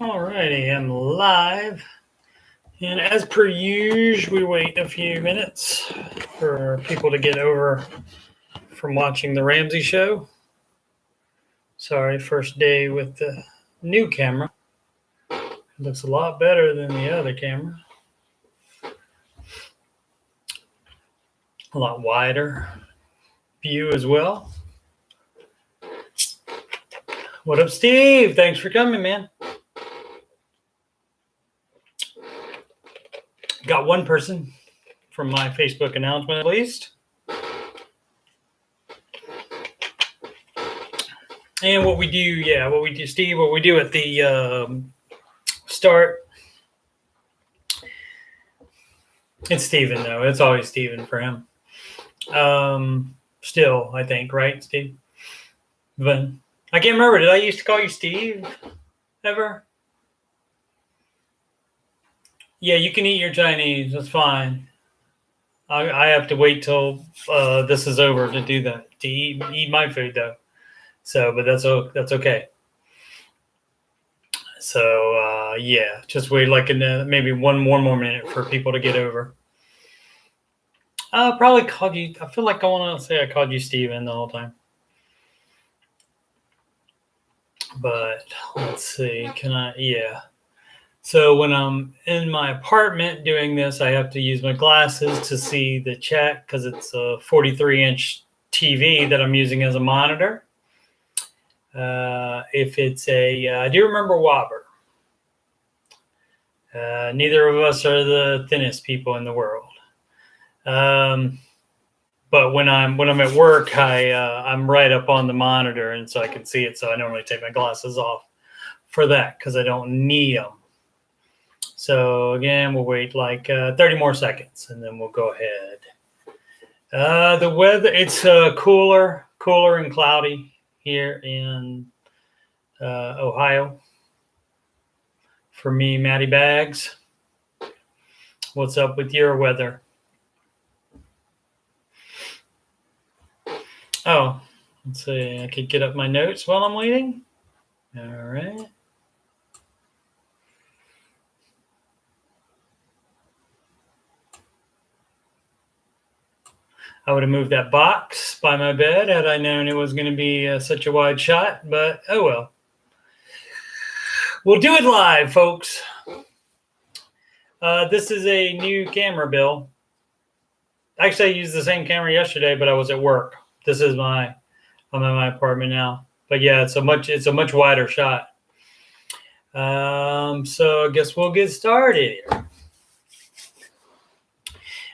Alrighty, I'm live. And as per usual, we wait a few minutes for people to get over from watching the Ramsey show. Sorry, first day with the new camera. It looks a lot better than the other camera. A lot wider view as well. What up, Steve? Thanks for coming, man. Got one person from my Facebook announcement at least. And what we do, Steve, what we do at the start. It's Steven, though. It's always Steven for him. Still, I think, right, Steve? But I can't remember. Did I used to call you Steve ever? Yeah, you can eat your Chinese. That's fine. I have to wait till this is over to do that. To eat my food though. So, but that's okay. So yeah, just wait like maybe one more minute for people to get over. I'll probably called you. I feel like I want to say I called you Steven the whole time. But let's see. Can I? Yeah. So when I'm in my apartment doing this, I have to use my glasses to see the chat because it's a 43-inch TV that I'm using as a monitor. If it's I do remember Whopper. Neither of us are the thinnest people in the world. But when I'm at work, I'm right up on the monitor, and so I can see it. So I normally take my glasses off for that because I don't need them. So again, we'll wait like 30 more seconds, and then we'll go ahead. The weather, it's cooler and cloudy here in Ohio. For me, Matty Bags, what's up with your weather? Oh, let's see. I could get up my notes while I'm waiting. All right. I would have moved that box by my bed had I known it was going to be such a wide shot, but oh well. We'll do it live, folks. This is a new camera, Bill. Actually, I used the same camera yesterday, but I was at work. I'm in my apartment now. But yeah, it's a much wider shot. So I guess we'll get started here.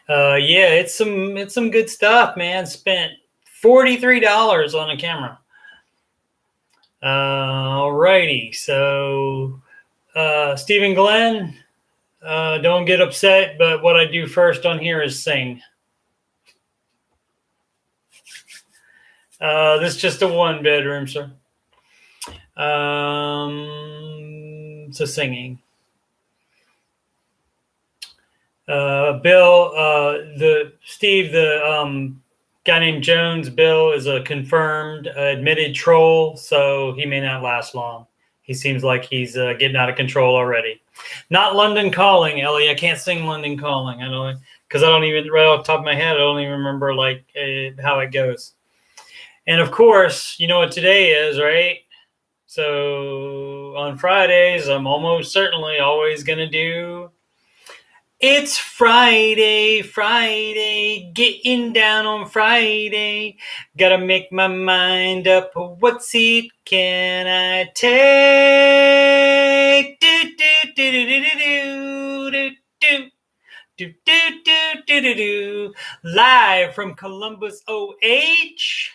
Yeah, it's some good stuff, man. Spent $43 on a camera. Alrighty, so Stephen Glenn, don't get upset, but what I do first on here is sing. This is just a one bedroom, sir. So singing. Bill, the guy named Jones, Bill, is a confirmed admitted troll, so he may not last long. He seems like he's getting out of control already. Not London Calling, Ellie. I can't sing London Calling. I know, because I don't even, right off the top of my head, I don't even remember like how it goes. And of course, you know what today is, right? So on Fridays, I'm almost certainly always going to do It's Friday, getting down on Friday. Gotta make my mind up. What seat can I take? Live from Columbus, OH.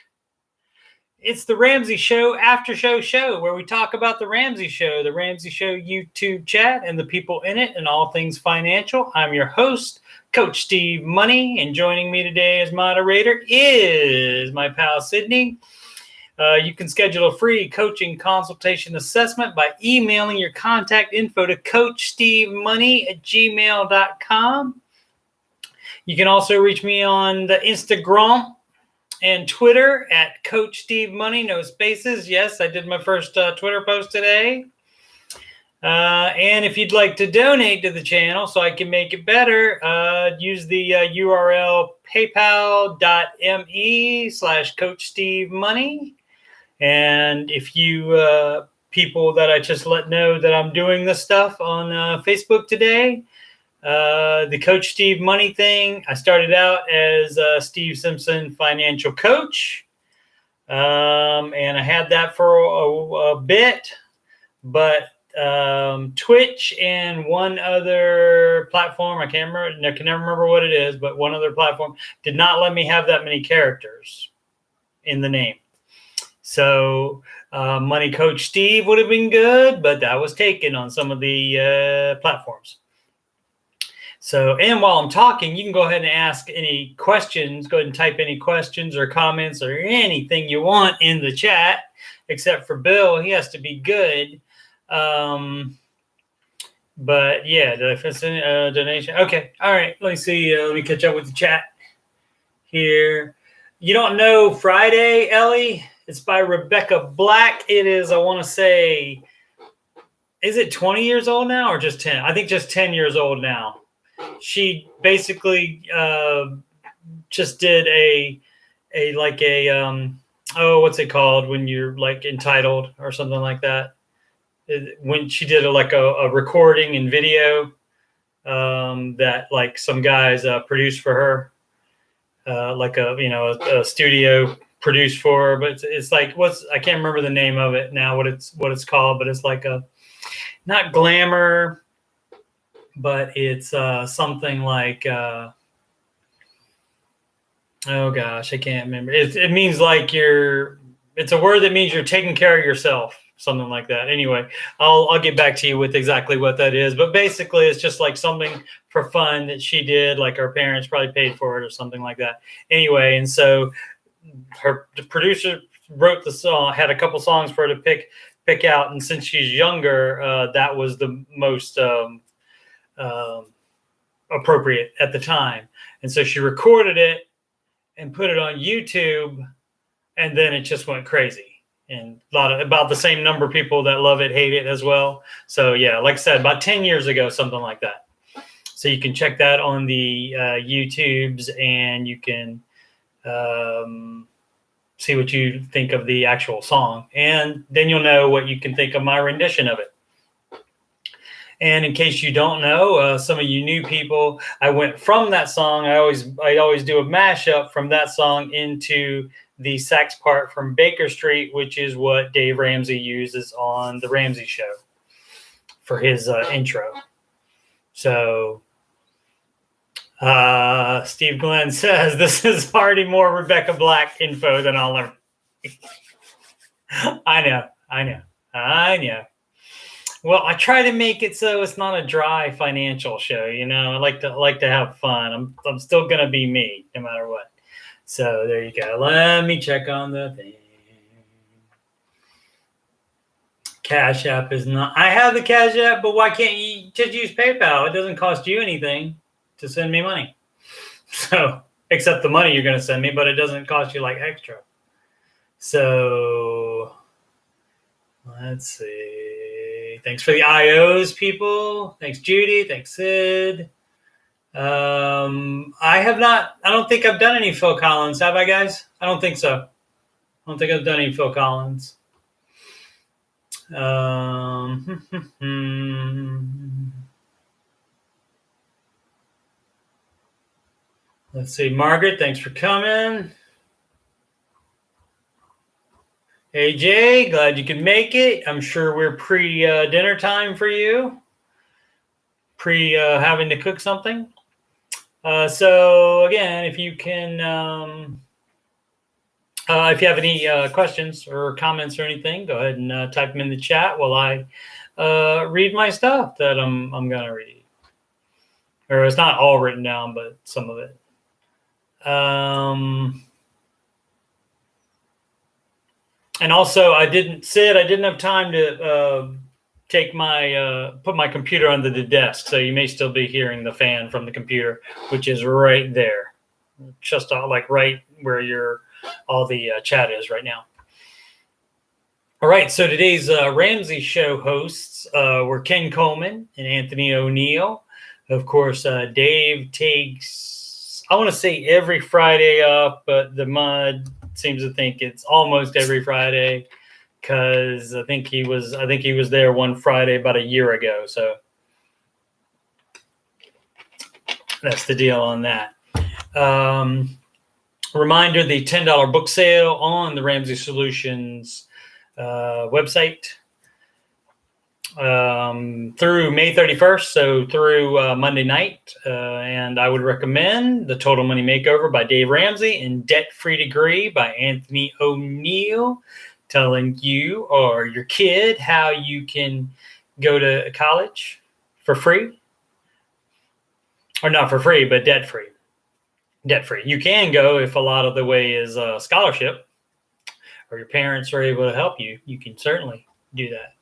It's the Ramsey Show Aftershow show where we talk about the Ramsey Show YouTube chat and the people in it and all things financial. I'm your host, Coach Steve Money, and joining me today as moderator is my pal Sydney. You can schedule a free coaching consultation assessment by emailing your contact info to CoachSteveMoney@gmail.com. You can also reach me on the Instagram and Twitter at Coach Steve Money, no spaces. Yes, I did my first Twitter post today. And if you'd like to donate to the channel so I can make it better, use the URL paypal.me/CoachSteveMoney. And if you people that I just let know that I'm doing this stuff on Facebook today, the Coach Steve Money thing, I started out as Steve Simpson Financial Coach. And I had that for a bit, but Twitch and one other platform, I can never remember what it is, but one other platform did not let me have that many characters in the name. So Money Coach Steve would have been good, but that was taken on some of the platforms. So, and while I'm talking, you can go ahead and ask any questions. Go ahead and type any questions or comments or anything you want in the chat, except for Bill. He has to be good. But yeah, did I finish a donation? Okay. All right. Let me see. Let me catch up with the chat here. You don't know Friday, Ellie? It's by Rebecca Black. It is, I want to say, is it 20 years old now or just 10? I think just 10 years old now. She basically just did what's it called when you're like entitled or something like that. When she did a recording and video that like some guys produced for her, like a studio produced for her. But it's like I can't remember the name of it now. What it's called, but it's like not glamour. But it's something like, oh gosh, I can't remember. It means like it's a word that means you're taking care of yourself, something like that. Anyway, I'll get back to you with exactly what that is. But basically, it's just like something for fun that she did, like her parents probably paid for it or something like that. Anyway, and so the producer wrote the song, had a couple songs for her to pick out. And since she's younger, that was the most appropriate at the time. And so she recorded it and put it on YouTube, and then it just went crazy. And about the same number of people that love it, hate it as well. So yeah, like I said, about 10 years ago, something like that. So you can check that on the YouTubes, and you can see what you think of the actual song. And then you'll know what you can think of my rendition of it. And in case you don't know, some of you new people, I went from that song. I always do a mashup from that song into the sax part from Baker Street, which is what Dave Ramsey uses on the Ramsey Show for his intro. So Steve Glenn says this is already more Rebecca Black info than I'll ever. I know. Well, I try to make it so it's not a dry financial show. I like to have fun. I'm still gonna be me no matter what. So there you go. Let me check on the thing. Cash App is not. I have the Cash App, but why can't you just use PayPal? It doesn't cost you anything to send me money. So except the money you're gonna send me, but it doesn't cost you like extra. So let's see. Thanks for the IOs, people. Thanks, Judy. Thanks, Sid. I don't think I've done any Phil Collins. Have I, guys? I don't think so. I don't think I've done any Phil Collins. Let's see. Margaret, thanks for coming. Hey, Jay, glad you could make it. I'm sure we're pre-dinner time for you. Having to cook something. So, again, if you can, if you have any questions or comments or anything, go ahead and type them in the chat while I read my stuff that I'm going to read. Or it's not all written down, but some of it. And also, I didn't have time to put my computer under the desk, so you may still be hearing the fan from the computer, which is right there, just like right where all the chat is right now, All right, so today's Ramsey show hosts were Ken Coleman and Anthony O'Neill. Of course, Dave takes, I want to say every Friday off, but the Mud seems to think it's almost every Friday because I think he was there one Friday about a year ago. So that's the deal on that. Reminder, the $10 book sale on the Ramsey Solutions website through May 31st, so through Monday night. And I would recommend The Total Money Makeover by Dave Ramsey and Debt Free Degree by Anthony O'Neill, telling you or your kid how you can go to college for free. Or not for free, but debt free. Debt free. You can go if a lot of the way is a scholarship or your parents are able to help you. You can certainly do that.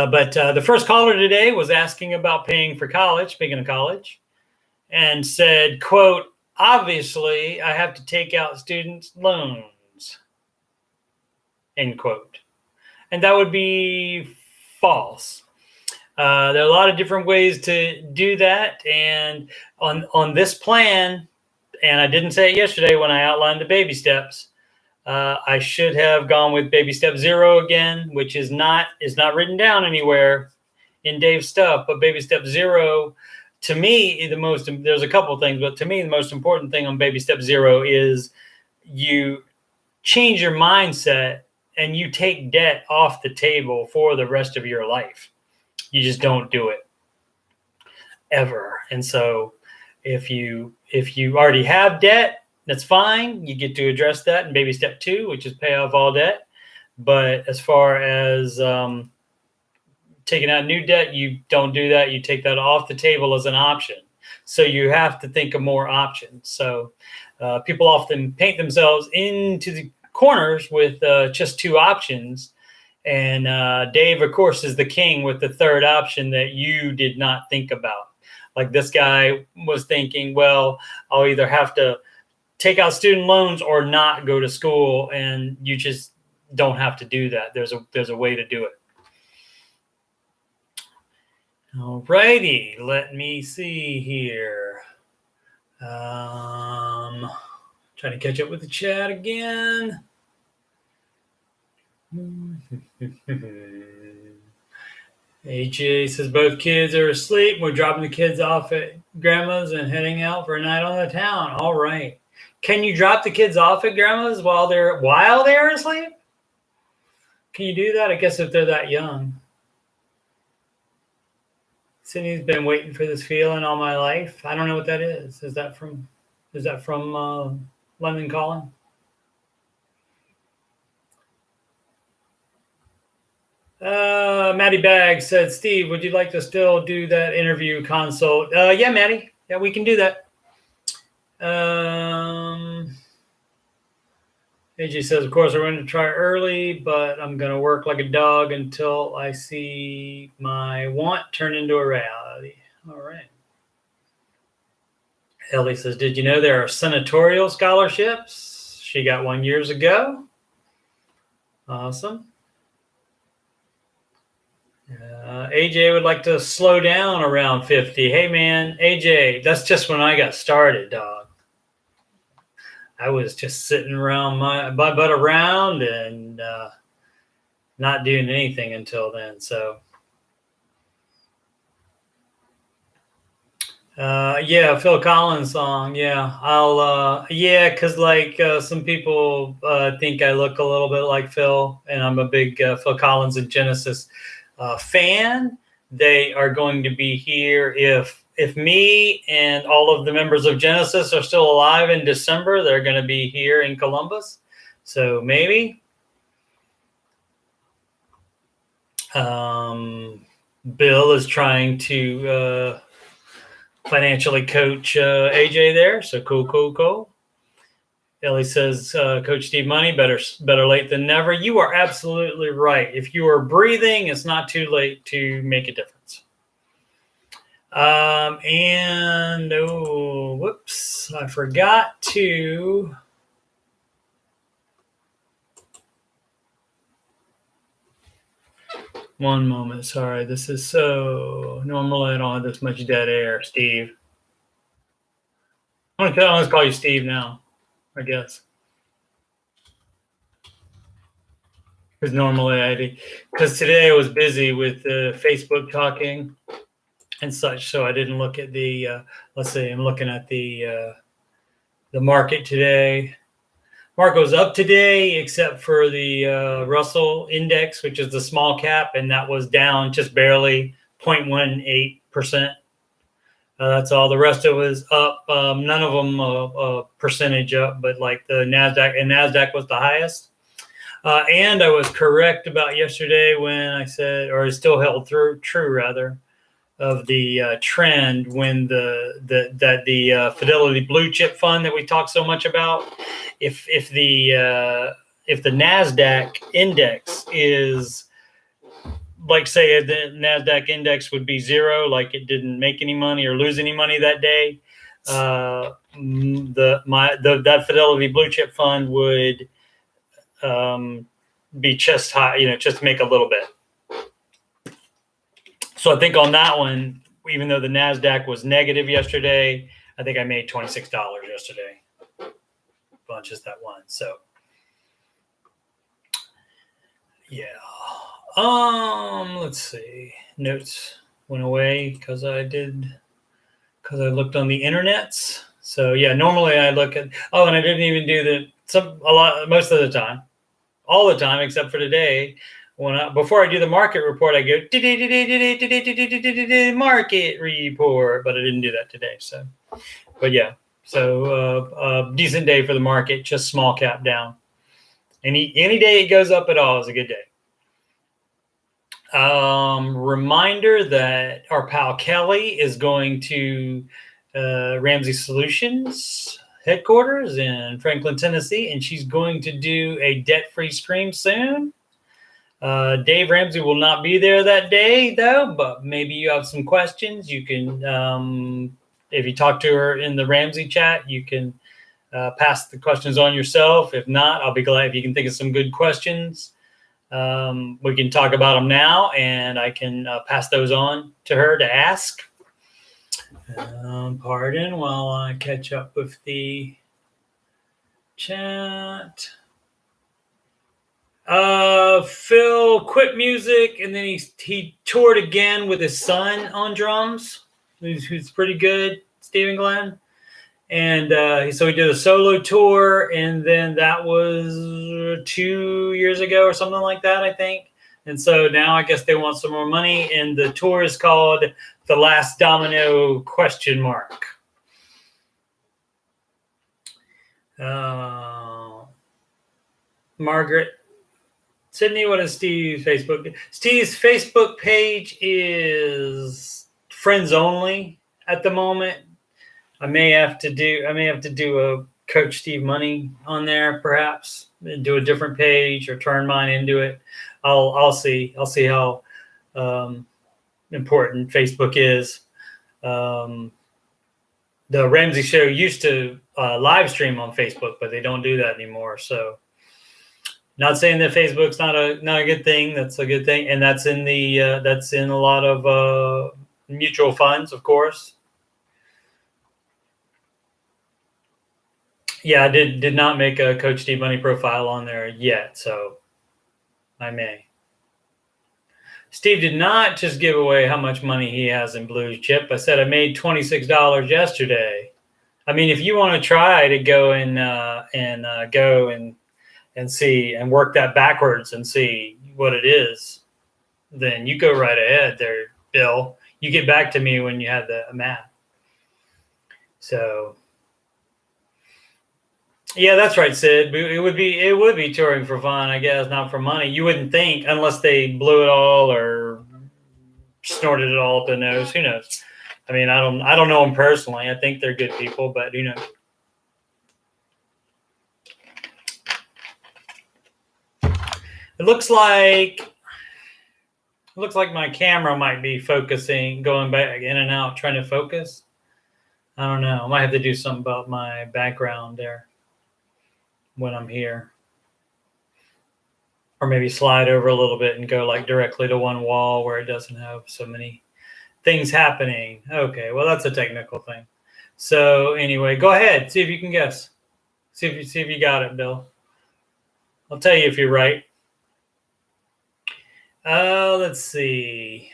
But the first caller today was asking about paying for college, speaking of college, and said, quote, obviously, I have to take out student loans, end quote. And that would be false. There are a lot of different ways to do that. And on this plan, and I didn't say it yesterday when I outlined the baby steps, I should have gone with baby step 0 again, which is not written down anywhere in Dave's stuff. But baby step 0, to me, there's a couple of things, but to me, the most important thing on baby step 0 is you change your mindset and you take debt off the table for the rest of your life. You just don't do it ever. And so if you already have debt, that's fine. You get to address that in baby step 2, which is pay off all debt. But as far as taking out new debt, you don't do that. You take that off the table as an option. So you have to think of more options. So people often paint themselves into the corners with just 2 options. And Dave, of course, is the king with the third option that you did not think about. Like this guy was thinking, well, I'll either have to take out student loans or not go to school, and you just don't have to do that. There's a way to do it. All righty, let me see here. Trying to catch up with the chat again. AJ says both kids are asleep. We're dropping the kids off at grandma's and heading out for a night on the town. All right. Can you drop the kids off at grandma's while they're asleep? Can you do that? I guess if they're that young. Sydney's been waiting for this feeling all my life. I don't know what that is. Is that from London Calling? Maddie Bagg said, Steve, would you like to still do that interview consult? Yeah, Maddie. Yeah, we can do that. AJ says, of course, I'm going to try early, but I'm going to work like a dog until I see my want turn into a reality. All right. Ellie says, did you know there are senatorial scholarships? She got one years ago. Awesome. AJ would like to slow down around 50. Hey, man, AJ, that's just when I got started, dog. I was just sitting around my butt around and not doing anything until then. So, yeah, Phil Collins song. Yeah, I'll, because like some people think I look a little bit like Phil, and I'm a big Phil Collins and Genesis fan. They are going to be here if me and all of the members of Genesis are still alive in December. They're going to be here in Columbus, so maybe. Bill is trying to financially coach AJ there, so cool. Ellie says, Coach Steve Money, better late than never. You are absolutely right. If you are breathing, it's not too late to make a difference. Whoops, I forgot to One moment. Sorry, this is so. Normally, I don't have this much dead air, Steve. I'm gonna let's call you Steve now, I guess. Because normally because today I was busy with Facebook talking and such, so I didn't look at the. Let's see, I'm looking at the market today. Market was up today, except for the Russell Index, which is the small cap, and that was down just barely 0.18%. That's all. The rest of it was up. None of them a percentage up, but like the Nasdaq was the highest. And I was correct about yesterday when I said, or it still held true rather, of the trend when the Fidelity Blue Chip Fund that we talk so much about, if the Nasdaq index is, like, say the Nasdaq index would be zero, like it didn't make any money or lose any money that day, that Fidelity Blue Chip Fund would be chest high, just make a little bit. So I think on that one, even though the Nasdaq was negative yesterday, I think I made $26 yesterday. Bunches that one. So yeah. Let's see. Notes went away because I looked on the internets. So yeah, normally I look at, and I didn't even do most of the time, all the time except for today. Before I do the market report, I go market report, but I didn't do that today. So, but yeah, so decent day for the market, just small cap down. Any day it goes up at all is a good day. Reminder that our pal Kelly is going to Ramsey Solutions headquarters in Franklin, Tennessee, and she's going to do a debt-free stream soon. Dave Ramsey will not be there that day, though, but maybe you have some questions. You can, if you talk to her in the Ramsey chat, you can pass the questions on yourself. If not, I'll be glad if you can think of some good questions. We can talk about them now, and I can pass those on to her to ask. Pardon while I catch up with the chat. Phil quit music, and then he toured again with his son on drums, who's pretty good, Stephen Glenn. And so he did a solo tour, and then that was 2 years ago or something like that, I think. And so now I guess they want some more money, and the tour is called The Last Domino ? Margaret. Sydney, what is Steve's Facebook? Steve's Facebook page is friends only at the moment. I may have to do a Coach Steve Money on there, perhaps, and do a different page or turn mine into it. I'll see. I'll see how important Facebook is. The Ramsey Show used to live stream on Facebook, but they don't do that anymore. So, not saying that Facebook's not a good thing. That's a good thing, and that's in a lot of mutual funds, of course. Yeah, I did not make a Coach Steve Money profile on there yet, so I may. Steve did not just give away how much money he has in Blue Chip. I said I made $26 yesterday. I mean, if you want to try to go go and see and work that backwards and see what it is, then you go right ahead there, Bill. You get back to me when you have the math. So. Yeah, that's right, Sid. It would be touring for fun, I guess, not for money. You wouldn't think, unless they blew it all or snorted it all up the nose. Who knows? I mean, I don't know them personally. I think they're good people, but who knows? It looks like my camera might be focusing, going back in and out, trying to focus. I don't know. I might have to do something about my background there when I'm here. or maybe slide over a little bit and go like directly to one wall where it doesn't have so many things happening. Okay, well, that's a technical thing. So anyway, go ahead, see if you can guess. See if you got it, Bill. I'll tell you if you're right. Let's see.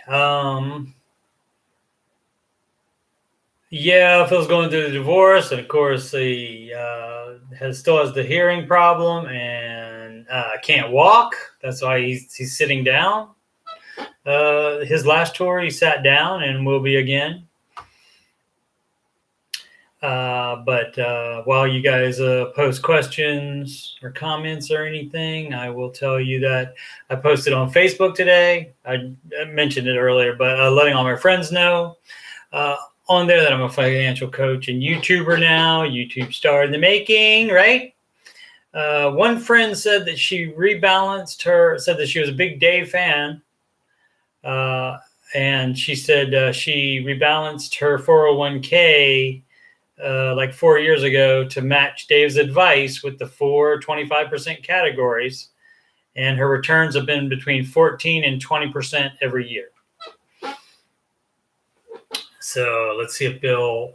Yeah, Phil's going through the divorce, and of course he still has the hearing problem and can't walk. That's why he's sitting down. His last tour, he sat down and will be again. But while you guys post questions or comments or anything, I will tell you that I posted on Facebook today. I mentioned it earlier, but letting all my friends know on there that I'm a financial coach and YouTuber now, YouTube star in the making, right? One friend said that she said that she was a big Dave fan. And she said she rebalanced her 401k like 4 years ago to match Dave's advice with the 25% categories. And her returns have been between 14 and 20% every year. So let's see if Bill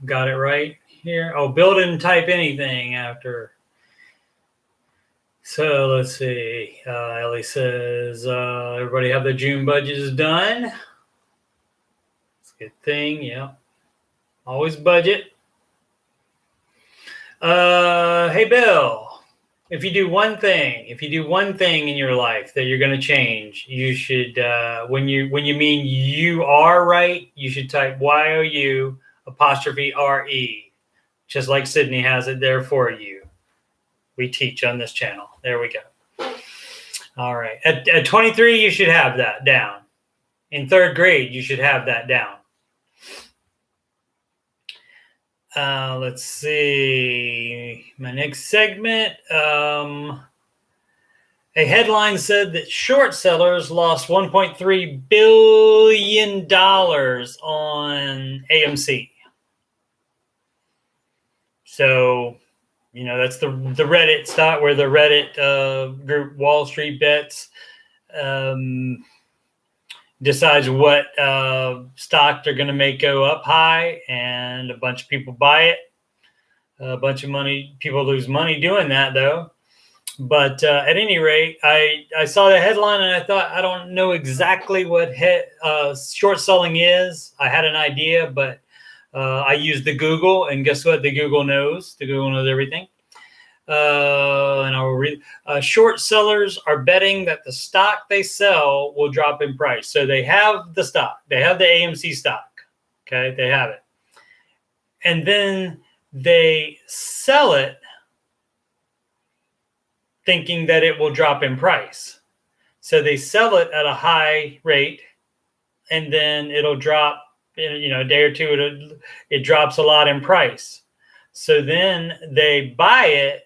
got it right here. Oh, Bill didn't type anything after. So let's see. Ellie says, everybody have their June budgets done. It's a good thing. Yeah. Always budget. Hey, Bill, if you do one thing in your life that you're going to change, you should, when you mean you are right, you should type YOU apostrophe RE, just like Sydney has it there for you. We teach on this channel. There we go. All right. At 23, you should have that down. In third grade, you should have that down. Let's see. My next segment. A headline said that short sellers lost $1.3 billion on AMC. So, that's the Reddit stock where the Reddit group Wall Street Bets decides what stock they're going to make go up high, and a bunch of people buy it. A bunch of people lose money doing that, though. But at any rate, I saw the headline and I thought, I don't know exactly what short selling is. I had an idea, but I used the Google, and guess what? The Google knows. The Google knows everything. And I will read. Short sellers are betting that the stock they sell will drop in price. So they have the stock. They have the AMC stock. Okay, they have it. And then they sell it thinking that it will drop in price. So they sell it at a high rate, and then it'll drop in a day or two. It drops a lot in price. So then they buy it,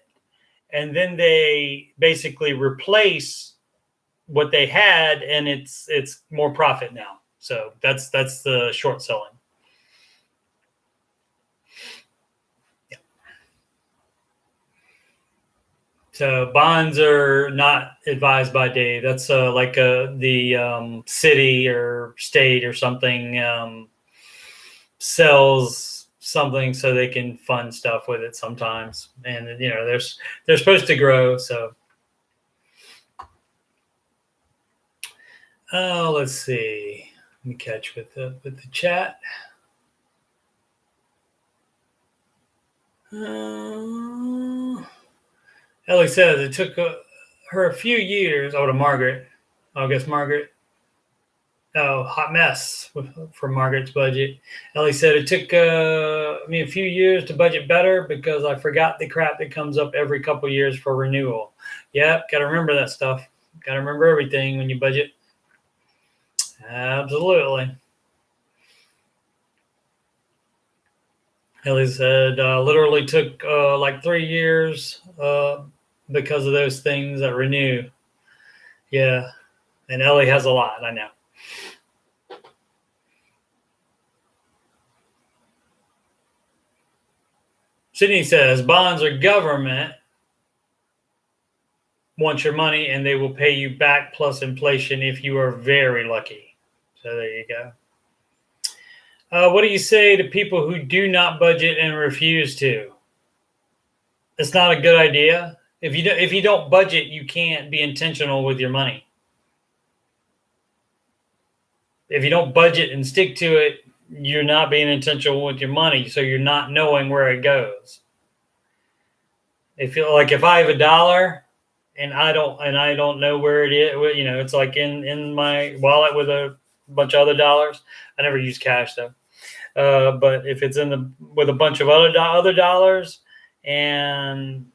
and then they basically replace what they had, and it's more profit now. So that's the short selling. Yeah. So bonds are not advised by Dave. That's like the city or state or something sells something so they can fund stuff with it sometimes, and they're supposed to grow. So let's see, let me catch with the chat. Ellie says it took her a few years. To Margaret. I guess Margaret. Oh, hot mess for Margaret's budget. Ellie said it took me a few years to budget better because I forgot the crap that comes up every couple years for renewal. Yep, got to remember that stuff. Got to remember everything when you budget. Absolutely. Ellie said literally took like 3 years because of those things that renew. Yeah, and Ellie has a lot, I know. Sydney says bonds are government want your money, and they will pay you back plus inflation if you are very lucky. So there you go. What do you say to people who do not budget and refuse to? It's not a good idea. If you don't budget, you can't be intentional with your money. If you don't budget and stick to it, you're not being intentional with your money, so you're not knowing where it goes. If I have $1 and I don't know where it is, it's like in my wallet with a bunch of other dollars. I never use cash though. But if it's with a bunch of other dollars, and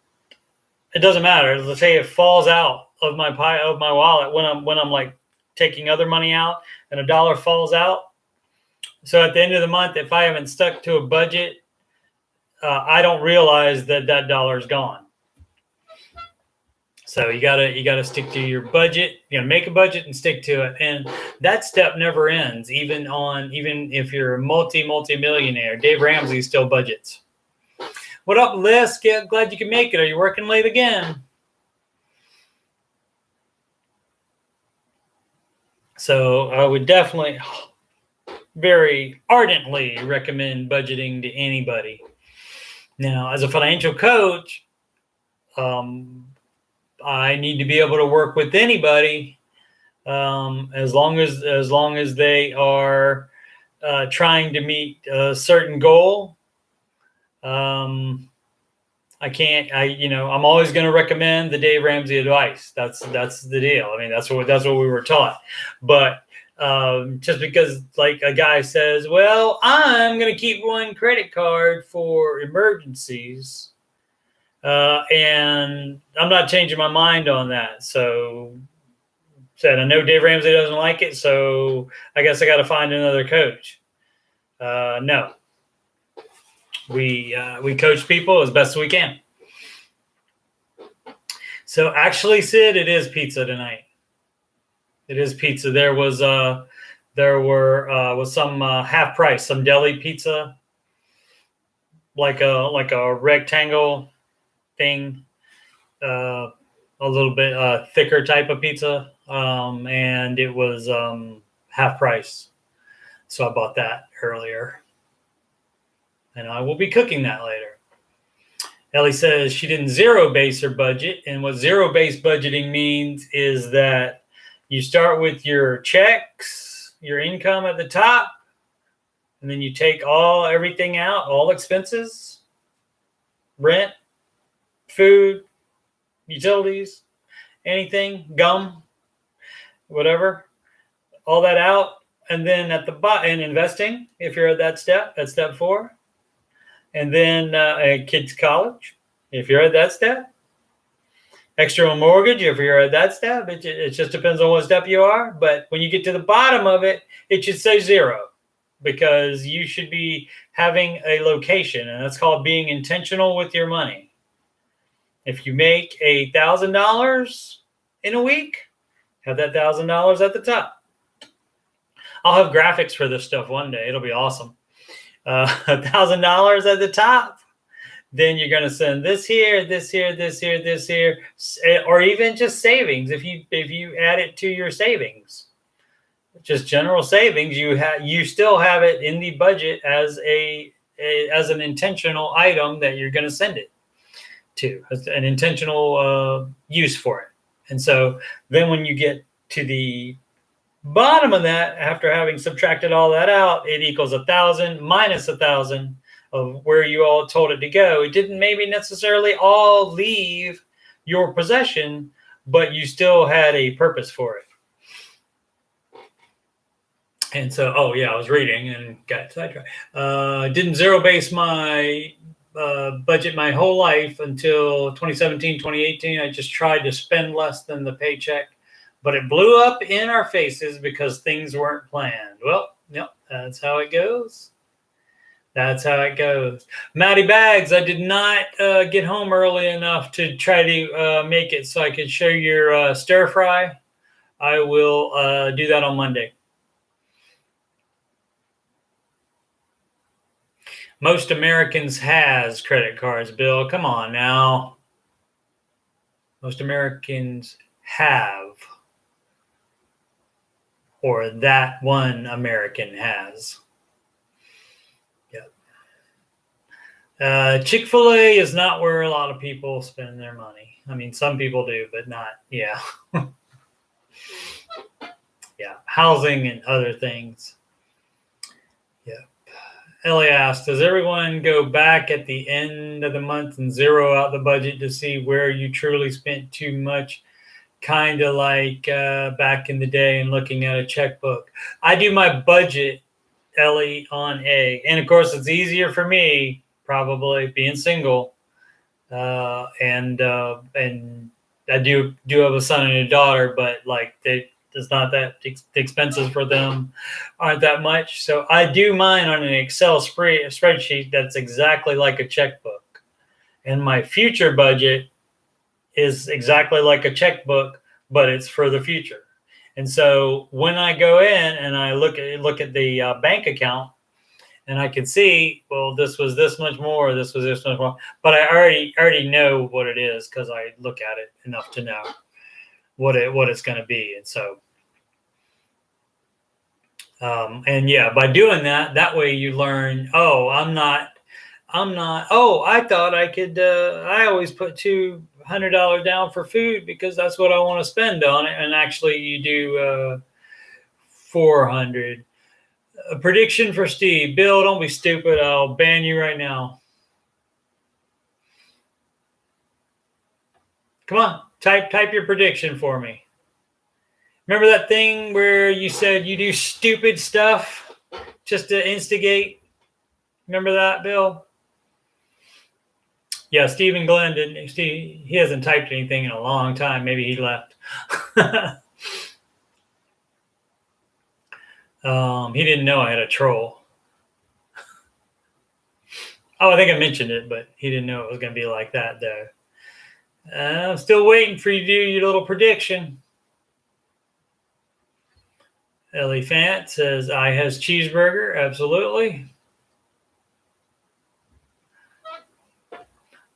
it doesn't matter. Let's say it falls out of my wallet when I'm like taking other money out, and $1 falls out. So at the end of the month, if I haven't stuck to a budget, I don't realize that $1 is gone. So you gotta stick to your budget. You gotta make a budget and stick to it, and that step never ends. Even if you're a multi-millionaire, Dave Ramsey still budgets. What up, Liz? Glad you can make it. Are you working late again? So I would definitely, very ardently recommend budgeting to anybody. Now, as a financial coach, I need to be able to work with anybody, as long as they are trying to meet a certain goal. I'm always going to recommend the Dave Ramsey advice. That's the deal. I mean, that's what we were taught. But just because like a guy says, well, I'm going to keep one credit card for emergencies, and I'm not changing my mind on that. So I know Dave Ramsey doesn't like it, so I guess I got to find another coach. No. We coach people as best we can. So actually, Sid, it is pizza tonight. It is pizza. There was some half price, some deli pizza, like a rectangle thing, a little bit thicker type of pizza, and it was half price. So I bought that earlier. And I will be cooking that later. Ellie says she didn't zero base her budget. And what zero base budgeting means is that you start with your checks, your income at the top, and then you take everything out, all expenses, rent, food, utilities, anything, gum, whatever, all that out. And then at the bottom, and investing, if you're at that step, that's step 4. And then kids' college, if you're at that step. Extra mortgage, if you're at that step. It just depends on what step you are. But when you get to the bottom of it, it should say 0, because you should be having a location, and that's called being intentional with your money. If you make $1,000 in a week, have that $1,000 at the top. I'll have graphics for this stuff one day. It'll be awesome. $1,000 at the top, then you're going to send this here, this here, this here, this here, or even just savings. If you add it to your savings, just general savings, you still have it in the budget as an intentional item that you're going to send it to, as an intentional use for it. And so then when you get to the bottom of that, after having subtracted all that out, it equals 1,000 minus 1,000 of where you all told it to go. It didn't maybe necessarily all leave your possession, but you still had a purpose for it. And so, I was reading and got sidetracked. Didn't zero base my budget my whole life until 2017, 2018. I just tried to spend less than the paycheck. But it blew up in our faces because things weren't planned. Well, yep, that's how it goes. That's how it goes. Matty Bags, I did not get home early enough to try to make it so I could show your stir fry. I will do that on Monday. Most Americans has credit cards, Bill. Come on now. Most Americans have, or that one American has. Yep. Chick-fil-A is not where a lot of people spend their money. I mean, some people do, but not, yeah. Yeah, housing and other things. Yep. Ellie asked, does everyone go back at the end of the month and zero out the budget to see where you truly spent too much? Kind of like back in the day and looking at a checkbook. I do my budget, Ellie, on and of course it's easier for me, probably being single, and I do have a son and a daughter, but like it's not that the expenses for them aren't that much. So I do mine on an Excel spreadsheet that's exactly like a checkbook, and my future budget is exactly like a checkbook, but it's for the future. And so when I go in and I look at the bank account, and I can see, well, this was this much more, this was this much more, but I already know what it is because I look at it enough to know what it's going to be. And so, and yeah, by doing that way you learn. Oh, I'm not. Oh, I thought I could. I always put $200 down for food because that's what I want to spend on it, and actually you do 400. A prediction for Steve. Bill, don't be stupid. I'll ban you right now. Come on, type your prediction for me. Remember that thing where you said you do stupid stuff just to instigate? Remember that, Bill? Yeah, Stephen Glenn didn't. He hasn't typed anything in a long time. Maybe he left. He didn't know I had a troll. Oh, I think I mentioned it, but he didn't know it was going to be like that, though. I'm still waiting for you to do your little prediction. Ellie Fant says, I has cheeseburger. Absolutely.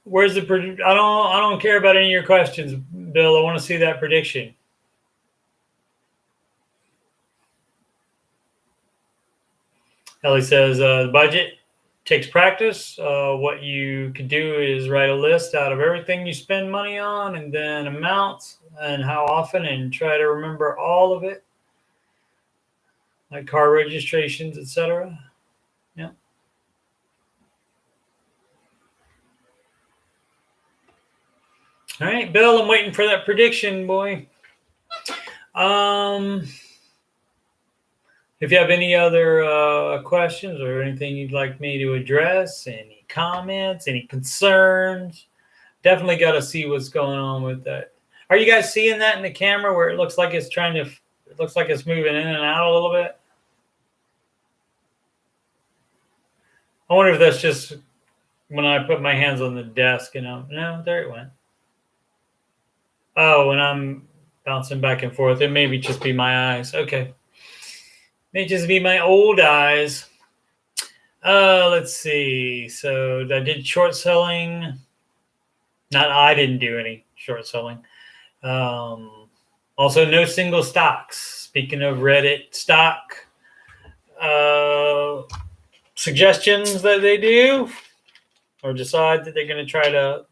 Where's the I don't care about any of your questions, Bill. I want to see that prediction. Ellie says, the budget takes practice. What you can do is write a list out of everything you spend money on, and then amounts and how often, and try to remember all of it, like car registrations, etc. Yeah. All right, Bill, I'm waiting for that prediction, boy. If you have any other questions or anything you'd like me to address, any comments, any concerns, definitely got to see what's going on with that. Are you guys seeing that in the camera where it looks like it's it looks like it's moving in and out a little bit? I wonder if that's just when I put my hands on the desk, no, there it went. Oh, when I'm bouncing back and forth, it may just be my eyes. Okay. May just be my old eyes. Let's see. So I did short selling. I didn't do any short selling. Also, no single stocks. Speaking of Reddit stock suggestions that they do or decide that they're going to try to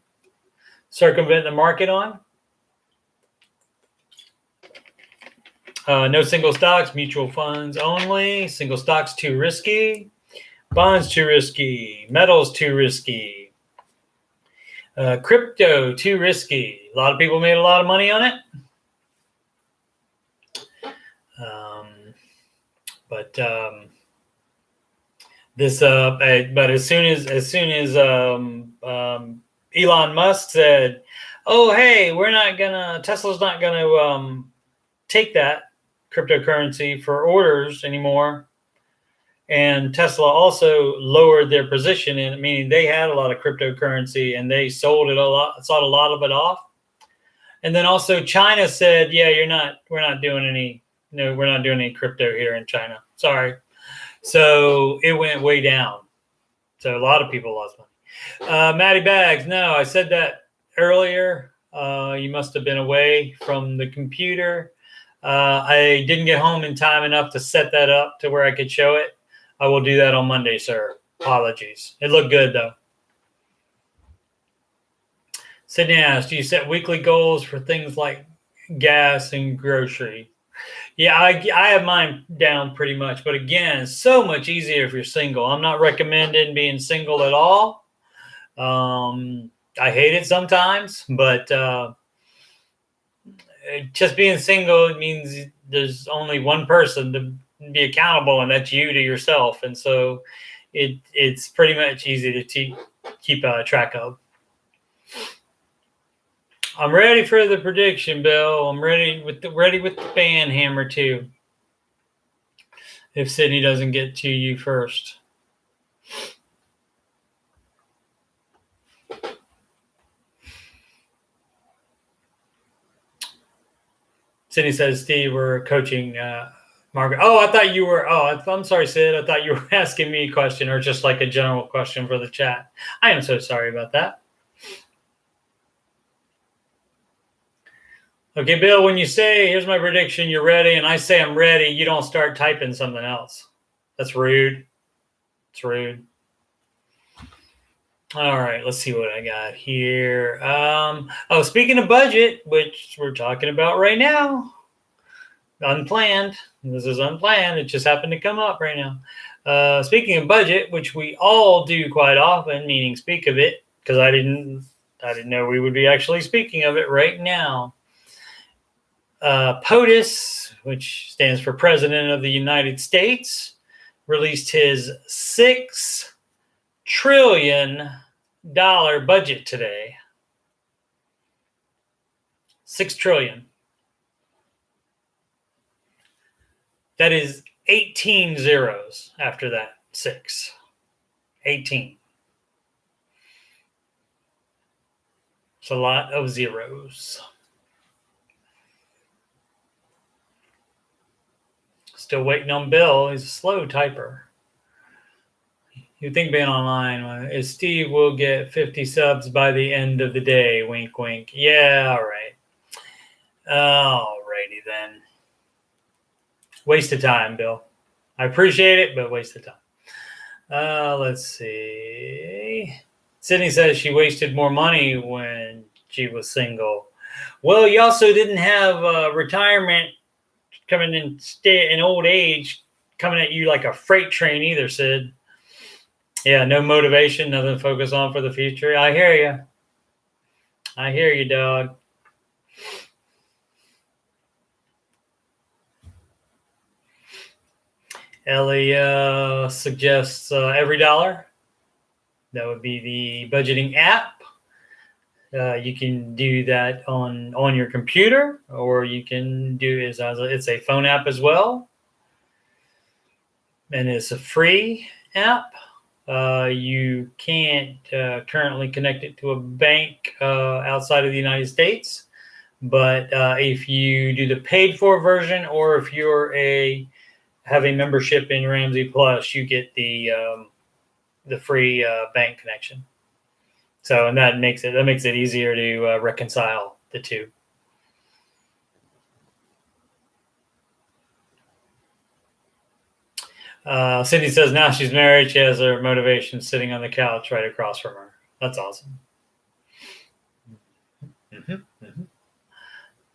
circumvent the market on. No single stocks, mutual funds only. Single stocks too risky. Bonds too risky. Metals too risky. Crypto too risky. A lot of people made a lot of money on it. But as soon as Elon Musk said, "Oh, hey, Tesla's not gonna take that cryptocurrency for orders anymore," and Tesla also lowered their position in, meaning they had a lot of cryptocurrency and they sold a lot of it off. And then also China said, "Yeah, we're not doing any crypto here in China. Sorry." So it went way down. So a lot of people lost money. Maddie Bags, no, I said that earlier. You must have been away from the computer. I didn't get home in time enough to set that up to where I could show it. I will do that on Monday, sir. Apologies. It looked good, though. Sydney asked, do you set weekly goals for things like gas and grocery? Yeah, I have mine down pretty much. But again, it's so much easier if you're single. I'm not recommending being single at all. I hate it sometimes, but just being single means there's only one person to be accountable, and that's you to yourself. And so it's pretty much easy to keep track of. I'm ready for the prediction, Bill. I'm ready with the fan hammer too. If Sydney doesn't get to you first. Sydney says, Steve, we're coaching Margaret. Oh, I thought you were. Oh, I'm sorry, Sid. I thought you were asking me a question or just like a general question for the chat. I am so sorry about that. Okay, Bill, when you say, here's my prediction, you're ready, and I say I'm ready, you don't start typing something else. That's rude. It's rude. All right, let's see what I got here. Speaking of budget, which we're talking about right now, unplanned. This is unplanned. It just happened to come up right now. Speaking of budget, which we all do quite often, meaning speak of it, because I didn't know we would be actually speaking of it right now. POTUS, which stands for President of the United States, released his $6 trillion budget today. $6 trillion. That is 18 zeros after that 6. 18. It's a lot of zeros. Still waiting on Bill. He's a slow typer. You think being online is Steve will get 50 subs by the end of the day. Wink, wink. Yeah, all right. All righty then. Waste of time, Bill. I appreciate it, but waste of time. Let's see. Sydney says she wasted more money when she was single. Well, you also didn't have retirement coming in old age coming at you like a freight train either, Sid. Yeah, no motivation, nothing to focus on for the future. I hear you. I hear you, dog. Ellie suggests Every Dollar. That would be the budgeting app. You can do that on your computer, or you can do it it's a phone app as well. And it's a free app. You can't currently connect it to a bank outside of the United States. But if you do the paid for version, or if you're have a membership in Ramsey Plus, you get the free bank connection. So, and that makes it easier to reconcile the two. Cindy says now she's married. She has her motivation sitting on the couch right across from her. That's awesome. Mm-hmm, mm-hmm.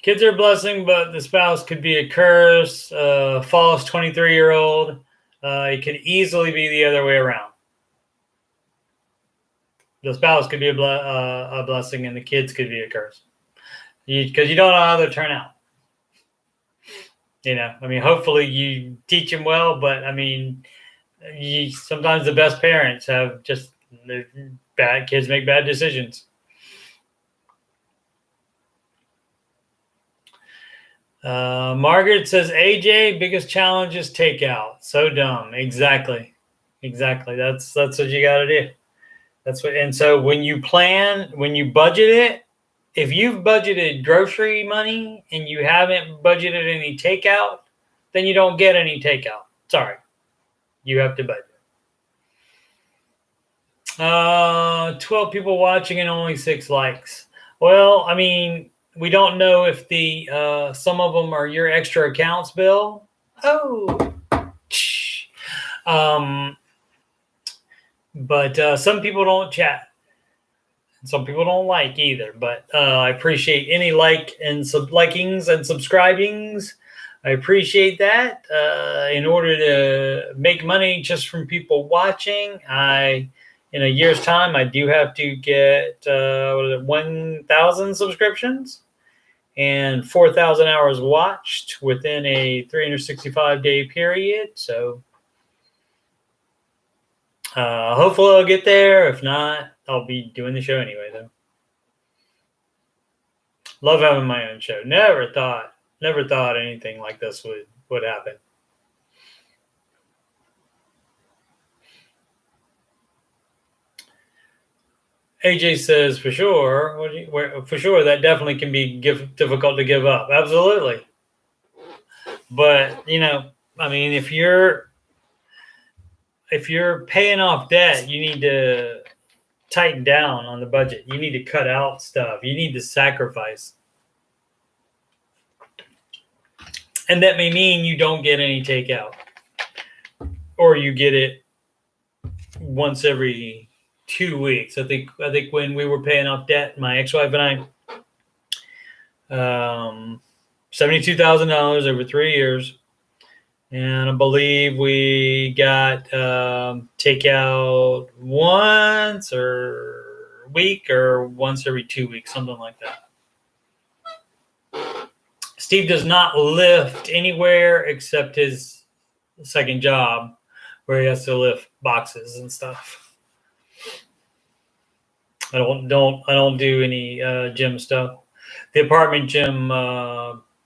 Kids are a blessing, but the spouse could be a curse. False 23-year-old. It could easily be the other way around. The spouse could be a blessing, and the kids could be a curse. Because you don't know how they'll turn out. Hopefully you teach them well, but sometimes the best parents have just bad kids make bad decisions. Margaret says, AJ, biggest challenge is takeout. So dumb. Exactly. That's what you got to do. And so when you budget it, if you've budgeted grocery money and you haven't budgeted any takeout, then you don't get any takeout. Sorry. You have to budget. 12 people watching and only 6 likes. Well, I mean, we don't know if the some of them are your extra accounts, Bill. Oh, but some people don't chat. Some people don't like either, but I appreciate any likings and subscribings. I appreciate that. In order to make money just from people watching, in a year's time, I do have to get 1,000 subscriptions and 4,000 hours watched within a 365-day period. So hopefully I'll get there. If not, I'll be doing the show anyway, though. Love having my own show. Never thought anything like this would happen. AJ says, for sure, for sure, that definitely can be difficult to give up. Absolutely. But, I mean, if you're paying off debt, you need to tighten down on the budget. You need to cut out stuff. You need to sacrifice. And that may mean you don't get any takeout, or you get it once every 2 weeks. I think when we were paying off debt, my ex-wife and I, $72,000 over 3 years, and I believe we got takeout once or a week or once every 2 weeks, something like that. Steve does not lift anywhere except his second job, where he has to lift boxes and stuff. I don't do any gym stuff. The apartment gym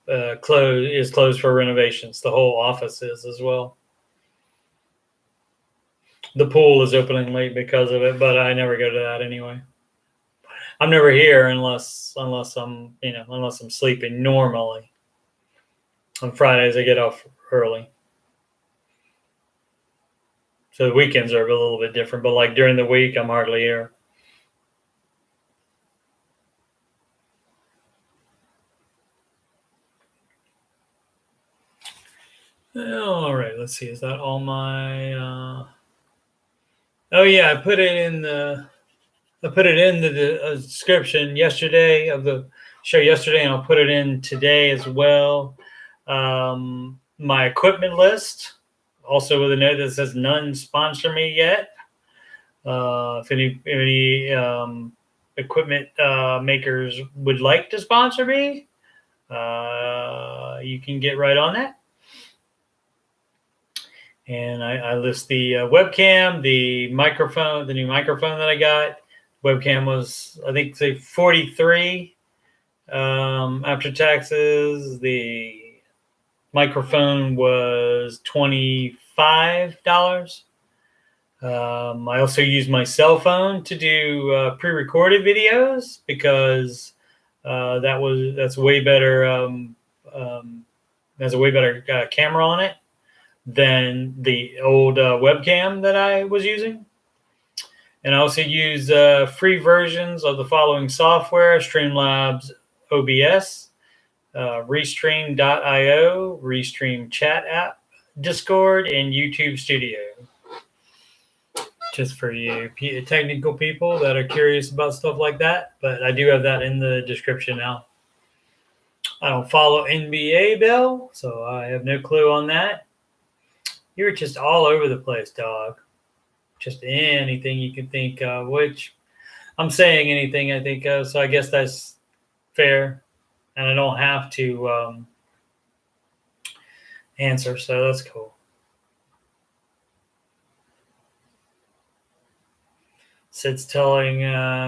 is closed for renovations. The whole office is as well. The pool is opening late because of it, but I never go to that anyway. I'm never here unless I'm sleeping normally. On Fridays I get off early. So the weekends are a little bit different, but like during the week I'm hardly here. All right, let's see. Is that all my oh yeah, I put it in the description yesterday of the show yesterday, and I'll put it in today as well. My equipment list, also with a note that says none sponsor me yet. If any equipment makers would like to sponsor me, you can get right on that. And I list the webcam, the microphone, the new microphone that I got. Webcam was, I think, say 43 after taxes. The microphone was $25. I also use my cell phone to do pre-recorded videos because that's way better. Has a way better camera on it than the old webcam that I was using. And I also use free versions of the following software: Streamlabs OBS, Restream.io, Restream Chat app, Discord, and YouTube Studio. Just for you technical people that are curious about stuff like that. But I do have that in the description now. I don't follow NBA, Bill, so I have no clue on that. You're just all over the place, dog. Just anything you can think of, which I'm saying anything I think of, so I guess that's fair. And I don't have to answer, so that's cool. Sid's telling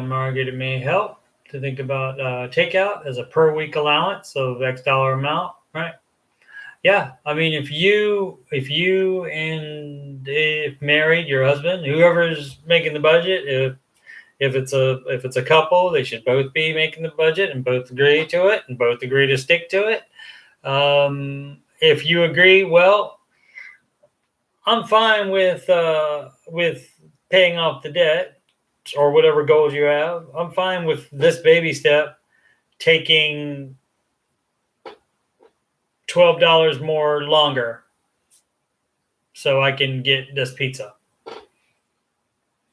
Margaret it may help to think about takeout as a per week allowance of X dollar amount, right? Yeah, I mean, if you and if married, your husband, whoever's making the budget, if it's a couple, they should both be making the budget and both agree to it and both agree to stick to it. If you agree, well, I'm fine with paying off the debt. or whatever goals you have. I'm fine with this baby step, taking $12 more longer so I can get this pizza.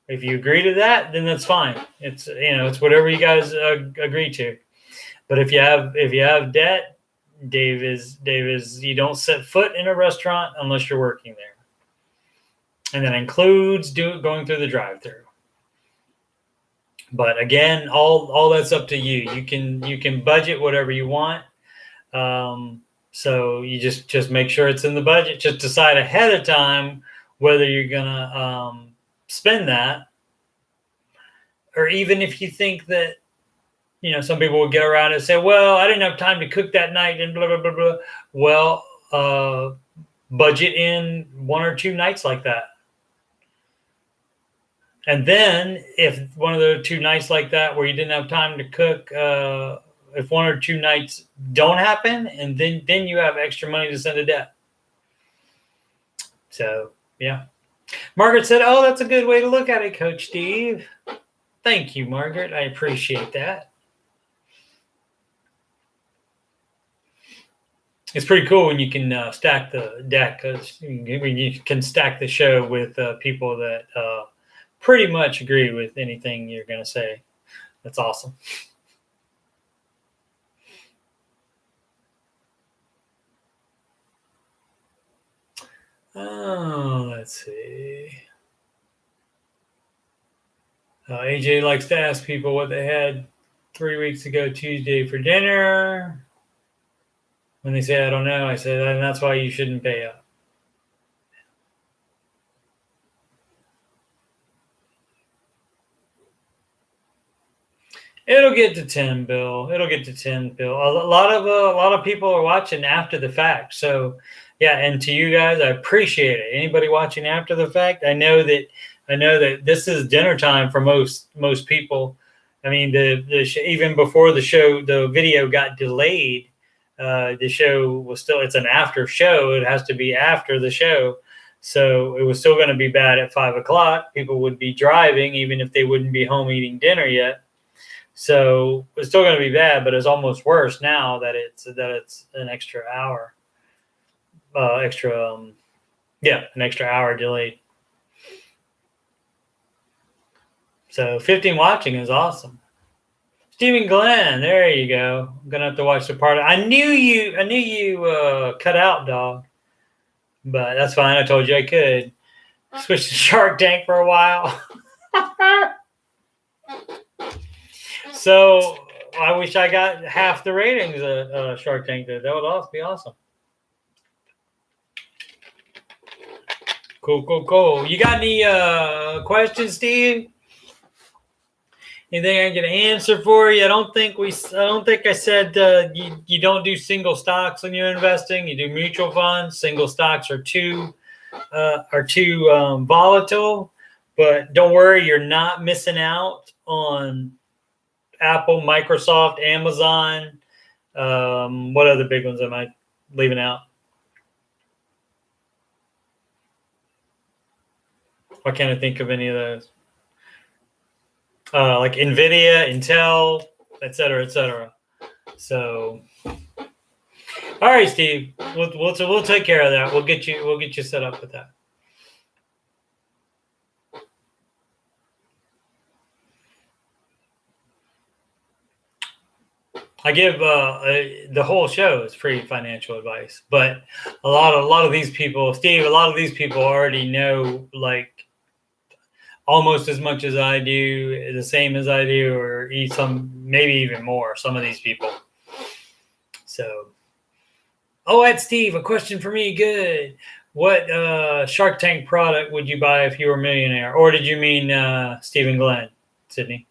If you agree to that, then that's fine. It's it's whatever you guys agree to. But if you have debt, Dave is you don't set foot in a restaurant unless you're working there, and that includes going through the drive-through. But again, all that's up to you. You can budget whatever you want. So you just make sure it's in the budget. Just decide ahead of time whether you're gonna spend that, or even if you think that some people will get around and say, "Well, I didn't have time to cook that night," and blah blah blah blah. Well, budget in 1 or 2 nights like that. And then if one of the 2 nights like that where you didn't have time to cook, if 1 or 2 nights don't happen, and then you have extra money to send to debt. So, yeah. Margaret said, "Oh, that's a good way to look at it, Coach Steve." Thank you, Margaret. I appreciate that. It's pretty cool when you can stack the deck, because you can stack the show with people that pretty much agree with anything you're going to say. That's awesome. Oh, let's see. AJ likes to ask people what they had 3 weeks ago Tuesday for dinner. When they say, "I don't know," I say, "And that's why you shouldn't pay up." It'll get to 10, Bill. It'll get to 10, Bill. A lot of people are watching after the fact. So, yeah, and to you guys, I appreciate it. Anybody watching after the fact, I know that this is dinner time for most people. I mean, even before the show, the video got delayed. The show was still, it's an after show. It has to be after the show. So it was still going to be bad at 5 o'clock. People would be driving, even if they wouldn't be home eating dinner yet. So it's still going to be bad, but it's almost worse now that it's an extra hour, an extra hour delayed. So 15 watching is awesome. Stephen Glenn, there you go. I'm gonna have to watch the part. I knew you cut out, dog, but that's fine. I told you I could switch to Shark Tank for a while. So I wish I got half the ratings Shark Tank did. That would be awesome. Cool. You got any questions, Steve? Anything I can answer for you? I don't think I said you don't do single stocks when you're investing. You do mutual funds. Single stocks are too volatile, but don't worry, you're not missing out on Apple, Microsoft, Amazon. What other big ones am I leaving out? I can't think of any of those. Like NVIDIA, Intel, et cetera. So, all right, Steve, we'll take care of that. We'll get you set up with that. I give the whole show is free financial advice, but a lot of these people, Steve, already know like almost as much as I do, the same as I do, or maybe even more. Some of these people. So, Ed Steve, a question for me. Good. What Shark Tank product would you buy if you were a millionaire? Or did you mean Stephen Glenn, Sydney?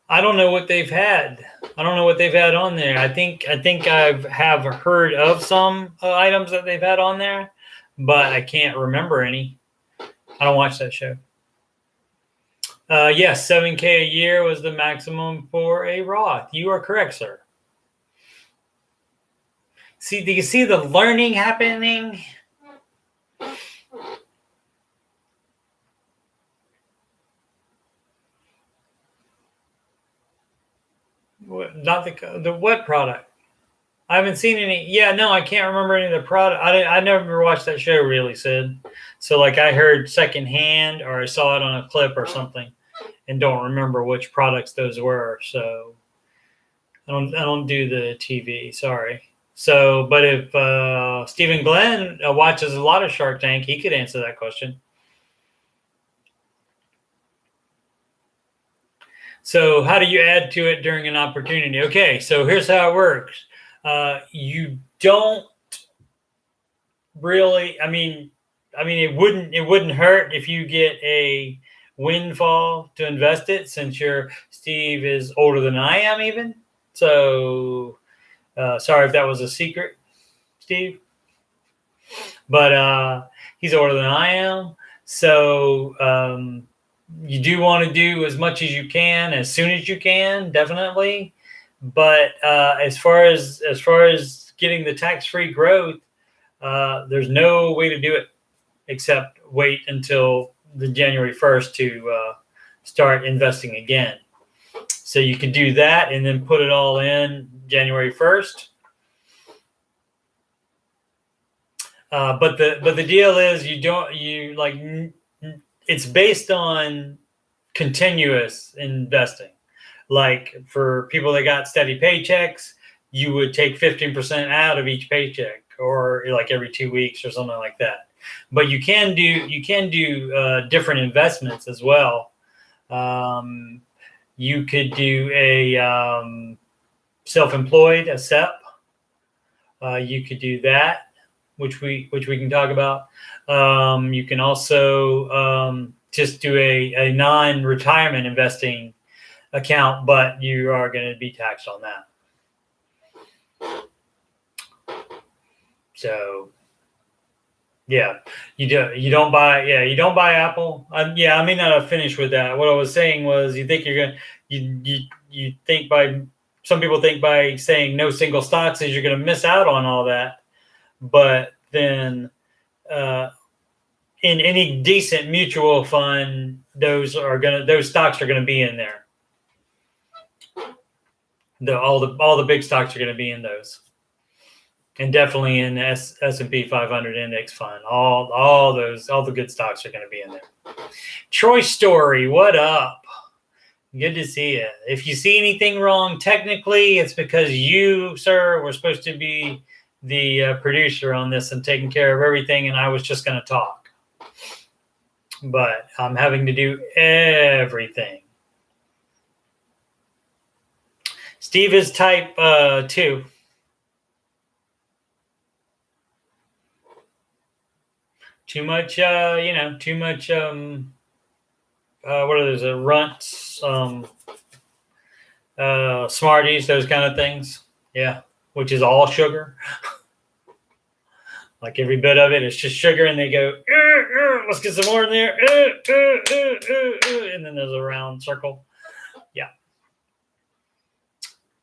I don't know what they've had. I don't know what they've had on there. I think I've heard of some items that they've had on there, but I can't remember any. I don't watch that show. Yes, $7,000 a year was the maximum for a Roth. You are correct, sir. Do you see the learning happening? Not the what product? I haven't seen any. Yeah, no, I can't remember any of the product. I never watched that show, really, Sid. So, like, I heard secondhand, or I saw it on a clip or something, and don't remember which products those were. So, I don't do the TV. Sorry. So, but if Stephen Glenn watches a lot of Shark Tank, he could answer that question. So, how do you add to it during an opportunity? Okay, so here's how it works. You don't really. I mean, it wouldn't hurt if you get a windfall to invest it, since Steve is older than I am, even. So, sorry if that was a secret, Steve. But he's older than I am, so you do want to do as much as you can, as soon as you can, definitely. But as far as getting the tax-free growth, there's no way to do it except wait until the January 1st to start investing again. So you can do that and then put it all in January 1st. But the deal is it's based on continuous investing. Like, for people that got steady paychecks, you would take 15% out of each paycheck, or like every 2 weeks or something like that. But you can do different investments as well. You could do a self-employed, a SEP. You could do that, which we can talk about. You can also just do a non-retirement investing account, but you are going to be taxed on that. So, yeah, you don't buy Apple. I may not have finished with that. What I was saying was, you think you think some people think by saying no single stocks is you're going to miss out on all that, but then in any decent mutual fund, those stocks are going to be in there. All the big stocks are going to be in those, and definitely in the S&P 500 index fund. All the good stocks are going to be in there. Troy Story, what up? Good to see you. If you see anything wrong technically, it's because you, sir, were supposed to be the producer on this and taking care of everything, and I was just going to talk. But I'm having to do everything. Steve is type 2. Too much, too much, what are those, runts, Smarties, those kind of things. Yeah, which is all sugar. Like, every bit of it is just sugar, and they go, let's get some more in there, and then there's a round circle. Yeah.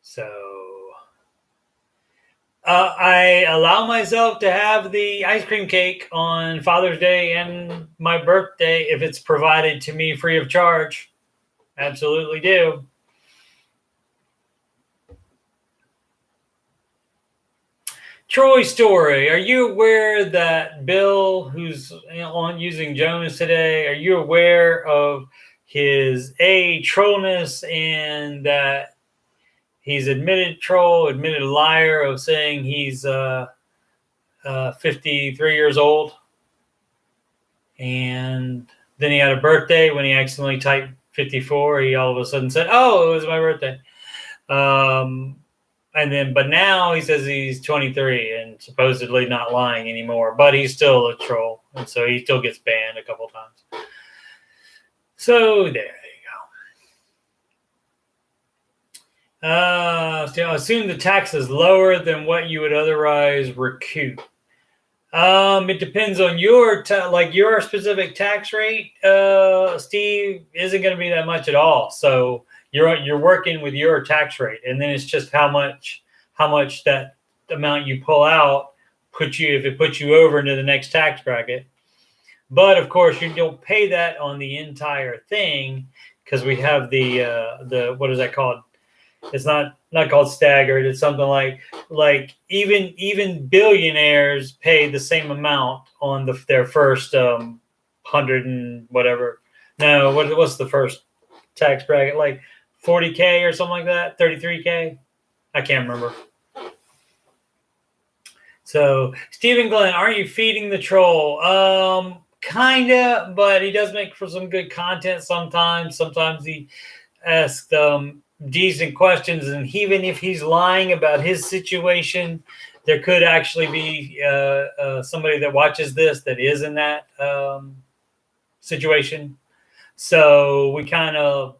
So I allow myself to have the ice cream cake on Father's Day and my birthday if it's provided to me free of charge. Absolutely do. Troy Story, are you aware that Bill, who's on using Jonas today, are you aware of his trollness, and that he's admitted liar of saying he's 53 years old, and then he had a birthday when he accidentally typed 54. He all of a sudden said, "Oh, it was my birthday." But now he says he's 23 and supposedly not lying anymore, but he's still a troll, and so he still gets banned a couple times. So there you go. So assume the tax is lower than what you would otherwise recoup. It depends on your specific tax rate. Steve, isn't going to be that much at all. So you're working with your tax rate, and then it's just how much that amount you pull out if it puts you over into the next tax bracket. But of course, you don't pay that on the entire thing, because we have the what is that called? It's not called staggered. It's something like even billionaires pay the same amount on their first 100 and whatever. No, what's the first tax bracket, like 40K or something like that, 33K? I can't remember. So, Stephen Glenn, aren't you feeding the troll? Kinda, but he does make for some good content sometimes. Sometimes he asks decent questions, and even if he's lying about his situation, there could actually be somebody that watches this that is in that situation. So we kind of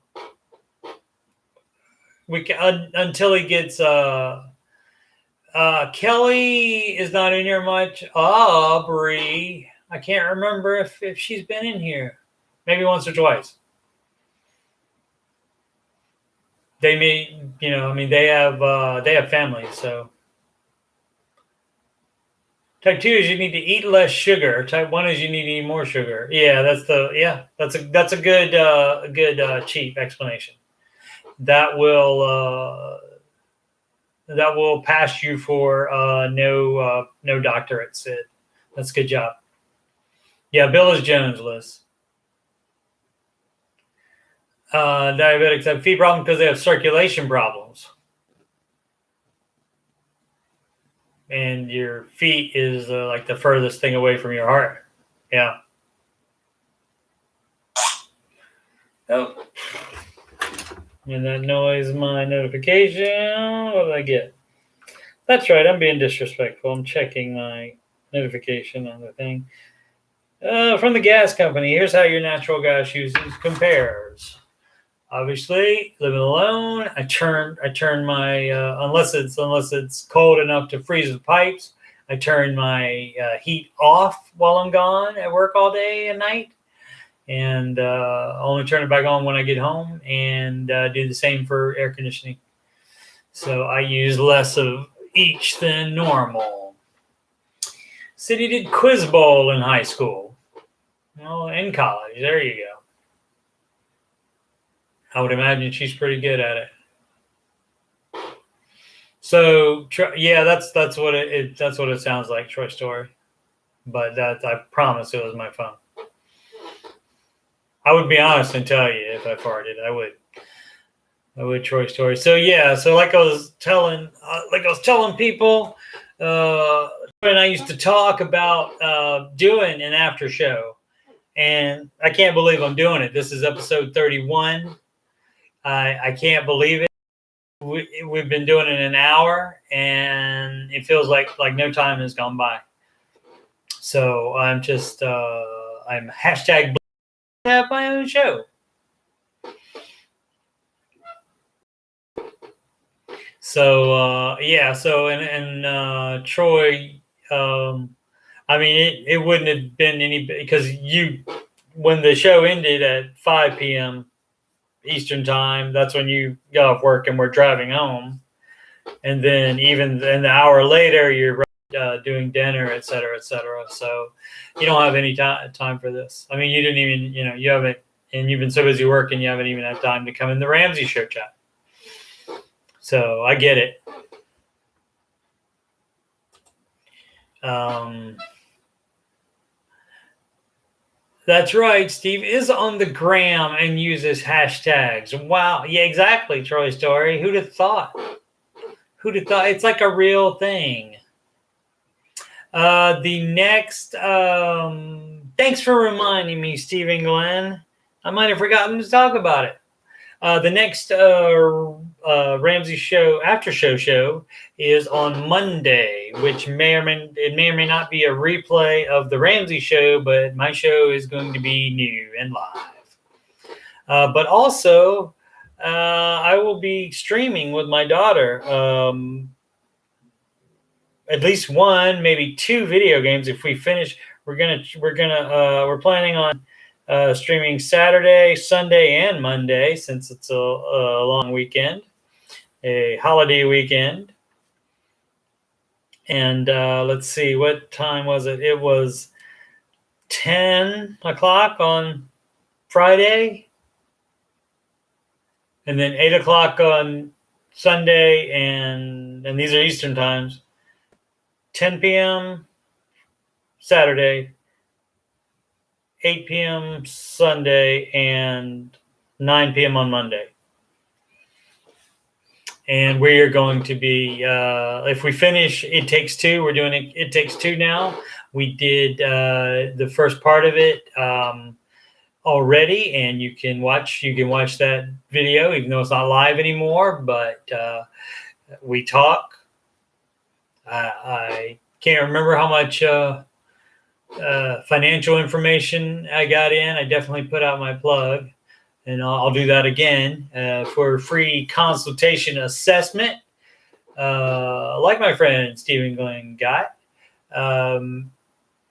until he gets Kelly is not in here much. Aubrey, I can't remember if she's been in here. Maybe once or twice. They may, they have families. So type 2 is you need to eat less sugar. Type 1 is you need to eat more sugar. Yeah, that's a good cheap explanation. That will pass you for no doctorate, Sid. That's a good job. Yeah, Bill is Jones, Liz. Diabetics have feet problems because they have circulation problems. And your feet is like the furthest thing away from your heart. Yeah. Oh. And that noise, my notification. What did I get? That's right. I'm being disrespectful. I'm checking my notification on the thing. From the gas company, here's how your natural gas usage compares. Obviously, living alone, I turn my unless it's cold enough to freeze the pipes, I turn my heat off while I'm gone at work all day and night, and only turn it back on when I get home, and do the same for air conditioning. So I use less of each than normal. City did quiz bowl in high school. Well, in college, there you go. I would imagine she's pretty good at it. So yeah, that's what it sounds like, Troy Story. But I promise it was my phone. I would be honest and tell you if I farted. I would, Troy Story. So yeah, so like I was telling people, Troy and I used to talk about doing an after show, and I can't believe I'm doing it. This is episode 31. I can't believe it. We've been doing it an hour, and it feels like no time has gone by. So I'm just I'm hashtag have my own show. So yeah, so and Troy, I mean it wouldn't have been any because when the show ended at 5 p.m. Eastern time, that's when you got off work and we're driving home, and then even an hour later you're doing dinner, et cetera, so you don't have any time for this. I mean, you didn't even you haven't, and you've been so busy working you haven't even had time to come in the Ramsey show chat. So I get it. That's right. Steve is on the gram and uses hashtags. Wow. Yeah, exactly, Troy Story. Who'd have thought? It's like a real thing. The next, thanks for reminding me, Stephen Glenn. I might have forgotten to talk about it. The next Ramsey show, after show is on Monday, which may or may not be a replay of the Ramsey show, but my show is going to be new and live. But also, I will be streaming with my daughter at least one, maybe two video games. If we finish, we're planning on streaming Saturday, Sunday, and Monday, since it's a long weekend, a holiday weekend. And let's see, what time was it? It was 10 o'clock on Friday, and then 8 o'clock on Sunday, and these are Eastern times. 10 p.m. Saturday, 8 p.m. Sunday, and 9 p.m. on Monday. And we are going to be, if we finish It Takes Two, we're doing It Takes Two now. We did the first part of it already, and you can watch that video, even though it's not live anymore. But we talk. I can't remember how much financial information I got in. I definitely put out my plug, and I'll do that again for a free consultation assessment, like my friend Stephen Glenn got.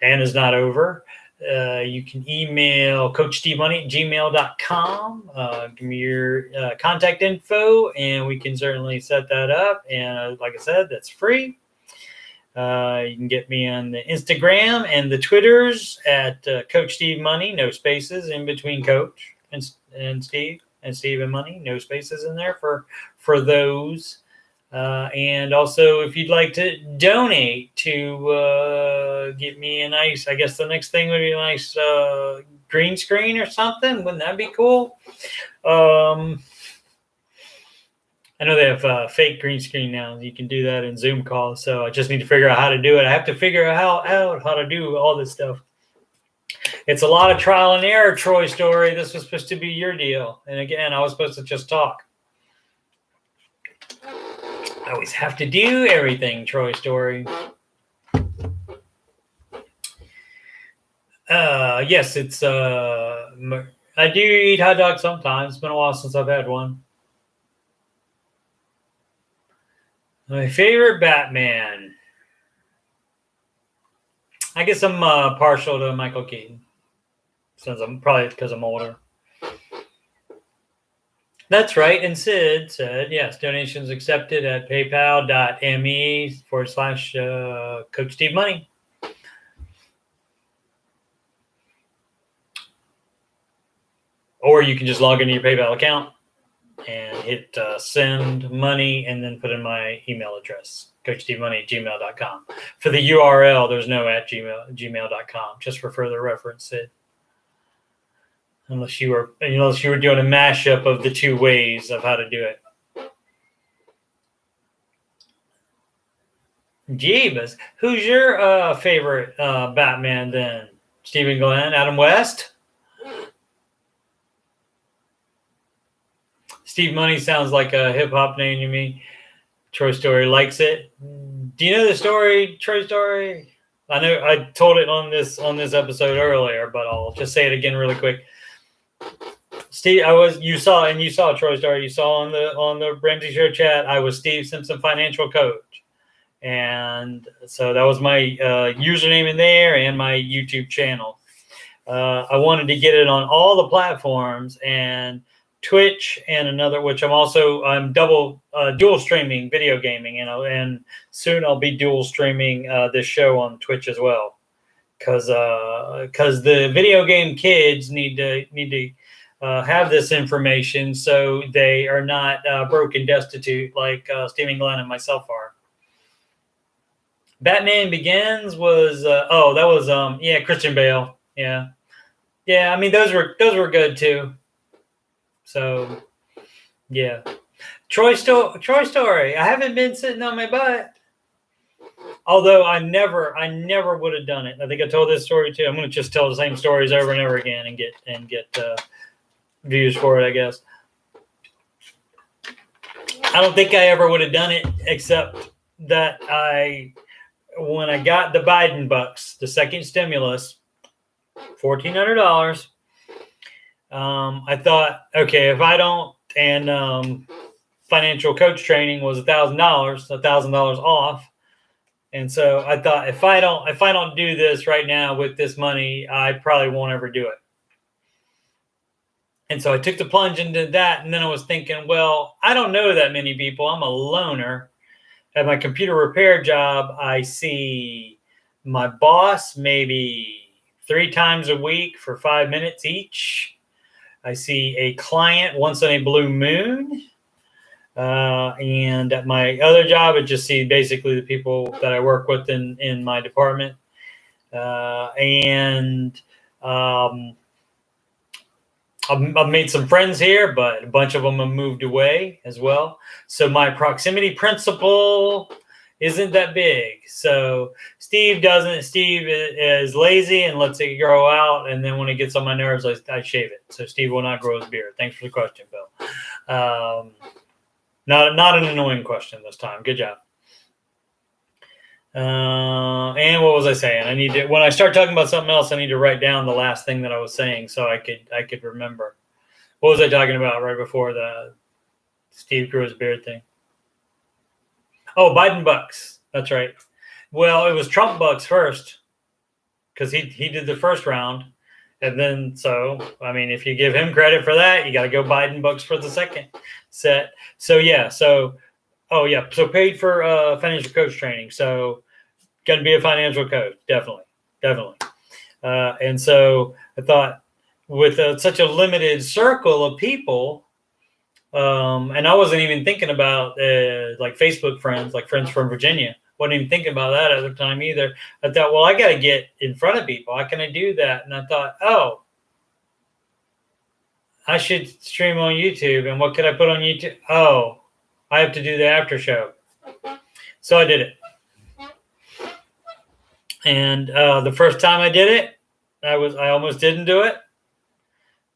And is not over. You can email coachstevemoney@gmail.com. Give me your contact info, and we can certainly set that up. And like I said, that's free. You can get me on the Instagram and the Twitters at Coach Steve Money, no spaces in between Coach and Steve, and Steve and Money, no spaces in there for those. And also, if you'd like to donate to get me a nice, I guess the next thing would be a nice green screen or something. Wouldn't that be cool? I know they have fake green screen now. You can do that in Zoom calls. So I just need to figure out how to do it. I have to figure out how to do all this stuff. It's a lot of trial and error, Troy Story. This was supposed to be your deal. And again, I was supposed to just talk. I always have to do everything, Troy Story. Yes, it's I do eat hot dogs sometimes. It's been a while since I've had one. My favorite Batman. I guess I'm partial to Michael Keaton, since I'm probably because I'm older. That's right. And Sid said, yes, donations accepted at paypal.me/Coach Steve Money. Or you can just log into your PayPal account and hit send money and then put in my email address, CoachSteveMoney@gmail.com. For the URL, there's no @gmail.com, just for further reference, Sid. Unless you were doing a mashup of the two ways of how to do it. Jeebus. Who's your favorite Batman then? Stephen Glenn? Adam West? Steve Money sounds like a hip-hop name to me. Troy Story likes it. Do you know the story, Troy Story? I know I told it on this episode earlier, but I'll just say it again really quick. Steve, you saw Troy Story. You saw on the Ramsey Show chat. I was Steve Simpson, financial coach, and so that was my username in there and my YouTube channel. I wanted to get it on all the platforms and Twitch and another, which I'm dual streaming video gaming, and soon I'll be dual streaming this show on Twitch as well, because the video game kids need to have this information so they are not broke and destitute like Stephen Glenn and myself are. Batman Begins was Christian Bale. Yeah. I mean those were good too. So yeah, Troy Story. I haven't been sitting on my butt. Although I never would have done it. I think I told this story too. I'm going to just tell the same stories over and over again and get views for it, I guess. I don't think I ever would have done it, except that when I got the Biden bucks, the second stimulus, $1,400, I thought, okay, if I don't, and financial coach training was $1,000 off. And so I thought, if I don't do this right now with this money, I probably won't ever do it. And so I took the plunge into that, and then I was thinking, well, I don't know that many people. I'm a loner. At my computer repair job, I see my boss maybe 3 times a week for 5 minutes each. I see a client once on a blue moon. And at my other job, I just see basically the people that I work with in my department. And I've made some friends here, but a bunch of them have moved away as well. So my proximity principle isn't that big. So Steve is lazy and lets it grow out. And then when it gets on my nerves, I shave it. So Steve will not grow his beard. Thanks for the question, Bill. Not an annoying question this time. Good job. And what was I saying? When I start talking about something else, I need to write down the last thing that I was saying so I could remember. What was I talking about right before the Steve grew his beard thing? Oh, Biden bucks. That's right. Well, it was Trump bucks first because he did the first round. And then, if you give him credit for that, you got to go Biden bucks for the second set. So, yeah. So paid for financial coach training. So, going to be a financial coach. Definitely. And so I thought with such a limited circle of people, and I wasn't even thinking about like Facebook friends, like friends from Virginia. Wasn't even thinking about that at the time either. I thought, well, I got to get in front of people. How can I do that? And I thought, I should stream on YouTube. And what could I put on YouTube? Oh, I have to do the after show. So I did it. And the first time I did it, I almost didn't do it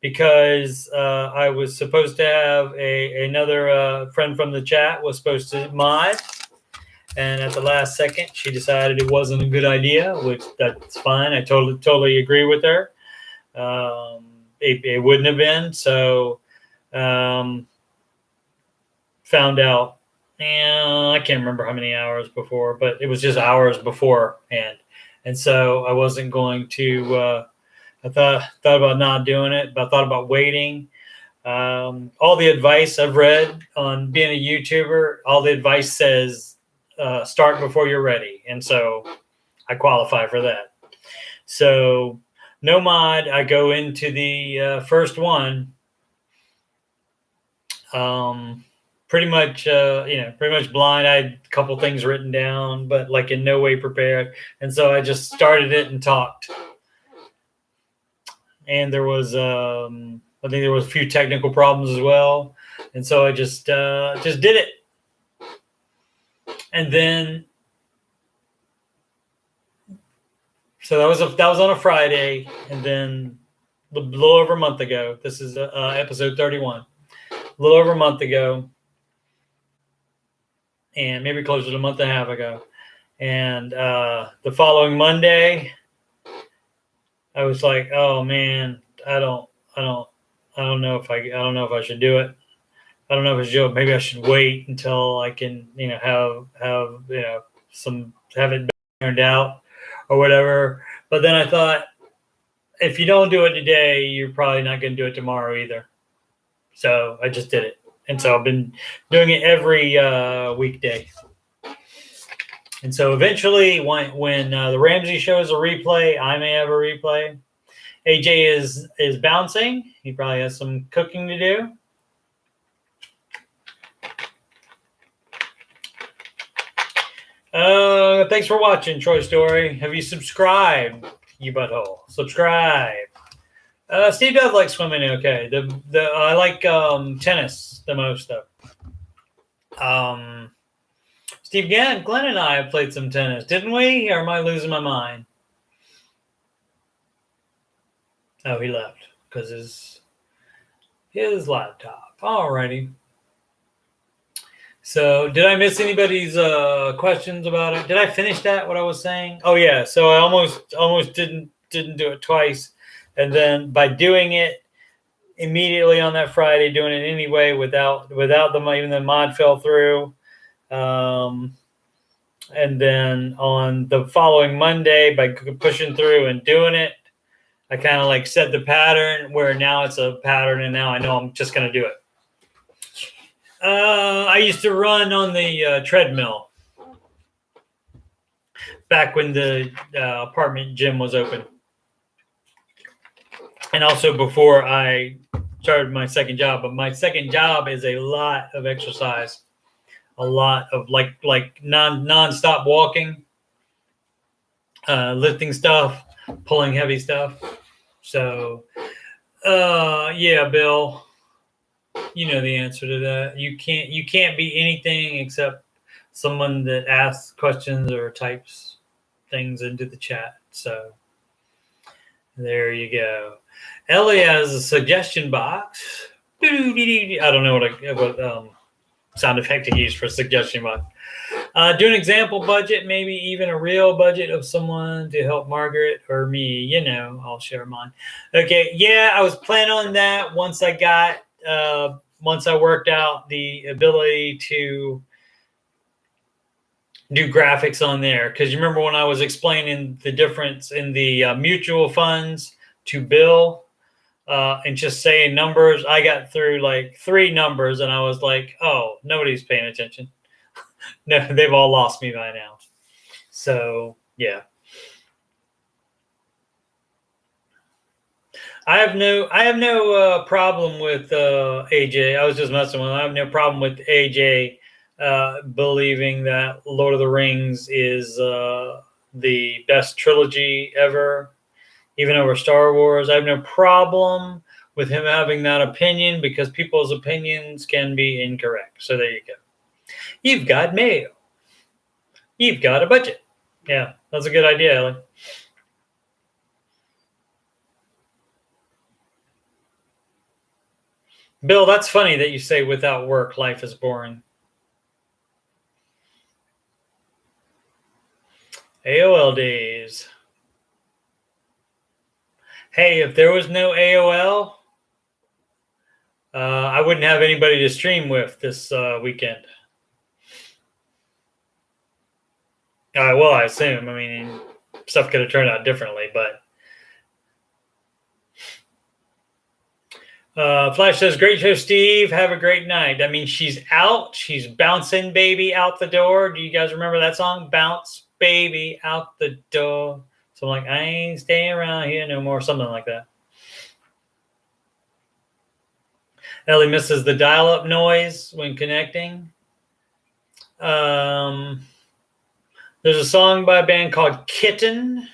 because I was supposed to have another friend from the chat was supposed to mod. And at the last second, she decided it wasn't a good idea, which that's fine. I totally agree with her. It wouldn't have been. So found out, I can't remember how many hours before, but it was just hours beforehand. And so I wasn't going to, I thought about not doing it, but I thought about waiting. All the advice I've read on being a YouTuber, all the advice says, start before you're ready. And so I qualify for that. So no mod, I go into the first one. Pretty much blind. I had a couple things written down, but like in no way prepared. And so I just started it and talked. And there was, I think there was a few technical problems as well. And so I just did it. And then, so that was on a Friday, and then a little over a month ago. This is episode 31. A little over a month ago, and maybe closer to a month and a half ago. And the following Monday, I was like, "Oh man, I don't know if I should do it. I don't know if I should do it. Maybe I should wait until I can, have it turned out or whatever." But then I thought, if you don't do it today, you're probably not going to do it tomorrow either. So I just did it. And so I've been doing it every weekday. And so eventually when the Ramsey show is a replay, I may have a replay. AJ is bouncing. He probably has some cooking to do. Thanks for watching, Troy Story. Have you subscribed, you butthole? Subscribe. Steve does like swimming. Okay. I like tennis the most though. Steve Glenn and I have played some tennis, didn't we? Or am I losing my mind? Oh, he left because his laptop. Alrighty. So did I miss anybody's questions about it? Did I finish that, what I was saying? Oh yeah. So I almost didn't do it twice. And then by doing it immediately on that Friday, doing it anyway without even the mod fell through. And then on the following Monday, by pushing through and doing it, I kind of like set the pattern where now it's a pattern and now I know I'm just going to do it. I used to run on the treadmill back when the apartment gym was open. And also before I started my second job, but my second job is a lot of exercise, a lot of like non-stop walking, lifting stuff, pulling heavy stuff. So, yeah, Bill, you know the answer to that. You can't be anything except someone that asks questions or types things into the chat. So there you go. Ellie has a suggestion box. I don't know what sound effect to use for a suggestion box. Do an example budget, maybe even a real budget of someone to help Margaret or me. You know, I'll share mine. Okay, yeah, I was planning on that once I worked out the ability to do graphics on there. Because you remember when I was explaining the difference in the mutual funds to Bill and just saying numbers, I got through like 3 numbers and I was like, oh, nobody's paying attention. No, they've all lost me by now. So, yeah. I have no problem with AJ. I was just messing with him. I have no problem with AJ believing that Lord of the Rings is the best trilogy ever, even over Star Wars. I have no problem with him having that opinion because people's opinions can be incorrect. So there you go. You've got mail. You've got a budget. Yeah, that's a good idea, Ellie. Bill, that's funny that you say without work, life is boring. AOL days. Hey, if there was no AOL, I wouldn't have anybody to stream with this weekend. Well, I assume. I mean, stuff could have turned out differently, but. Flash says, great show, Steve. Have a great night. I mean, she's out. She's bouncing baby out the door. Do you guys remember that song? Bounce baby out the door. So I'm like, I ain't staying around here no more. Something like that. Ellie misses the dial-up noise when connecting. There's a song by a band called Kitten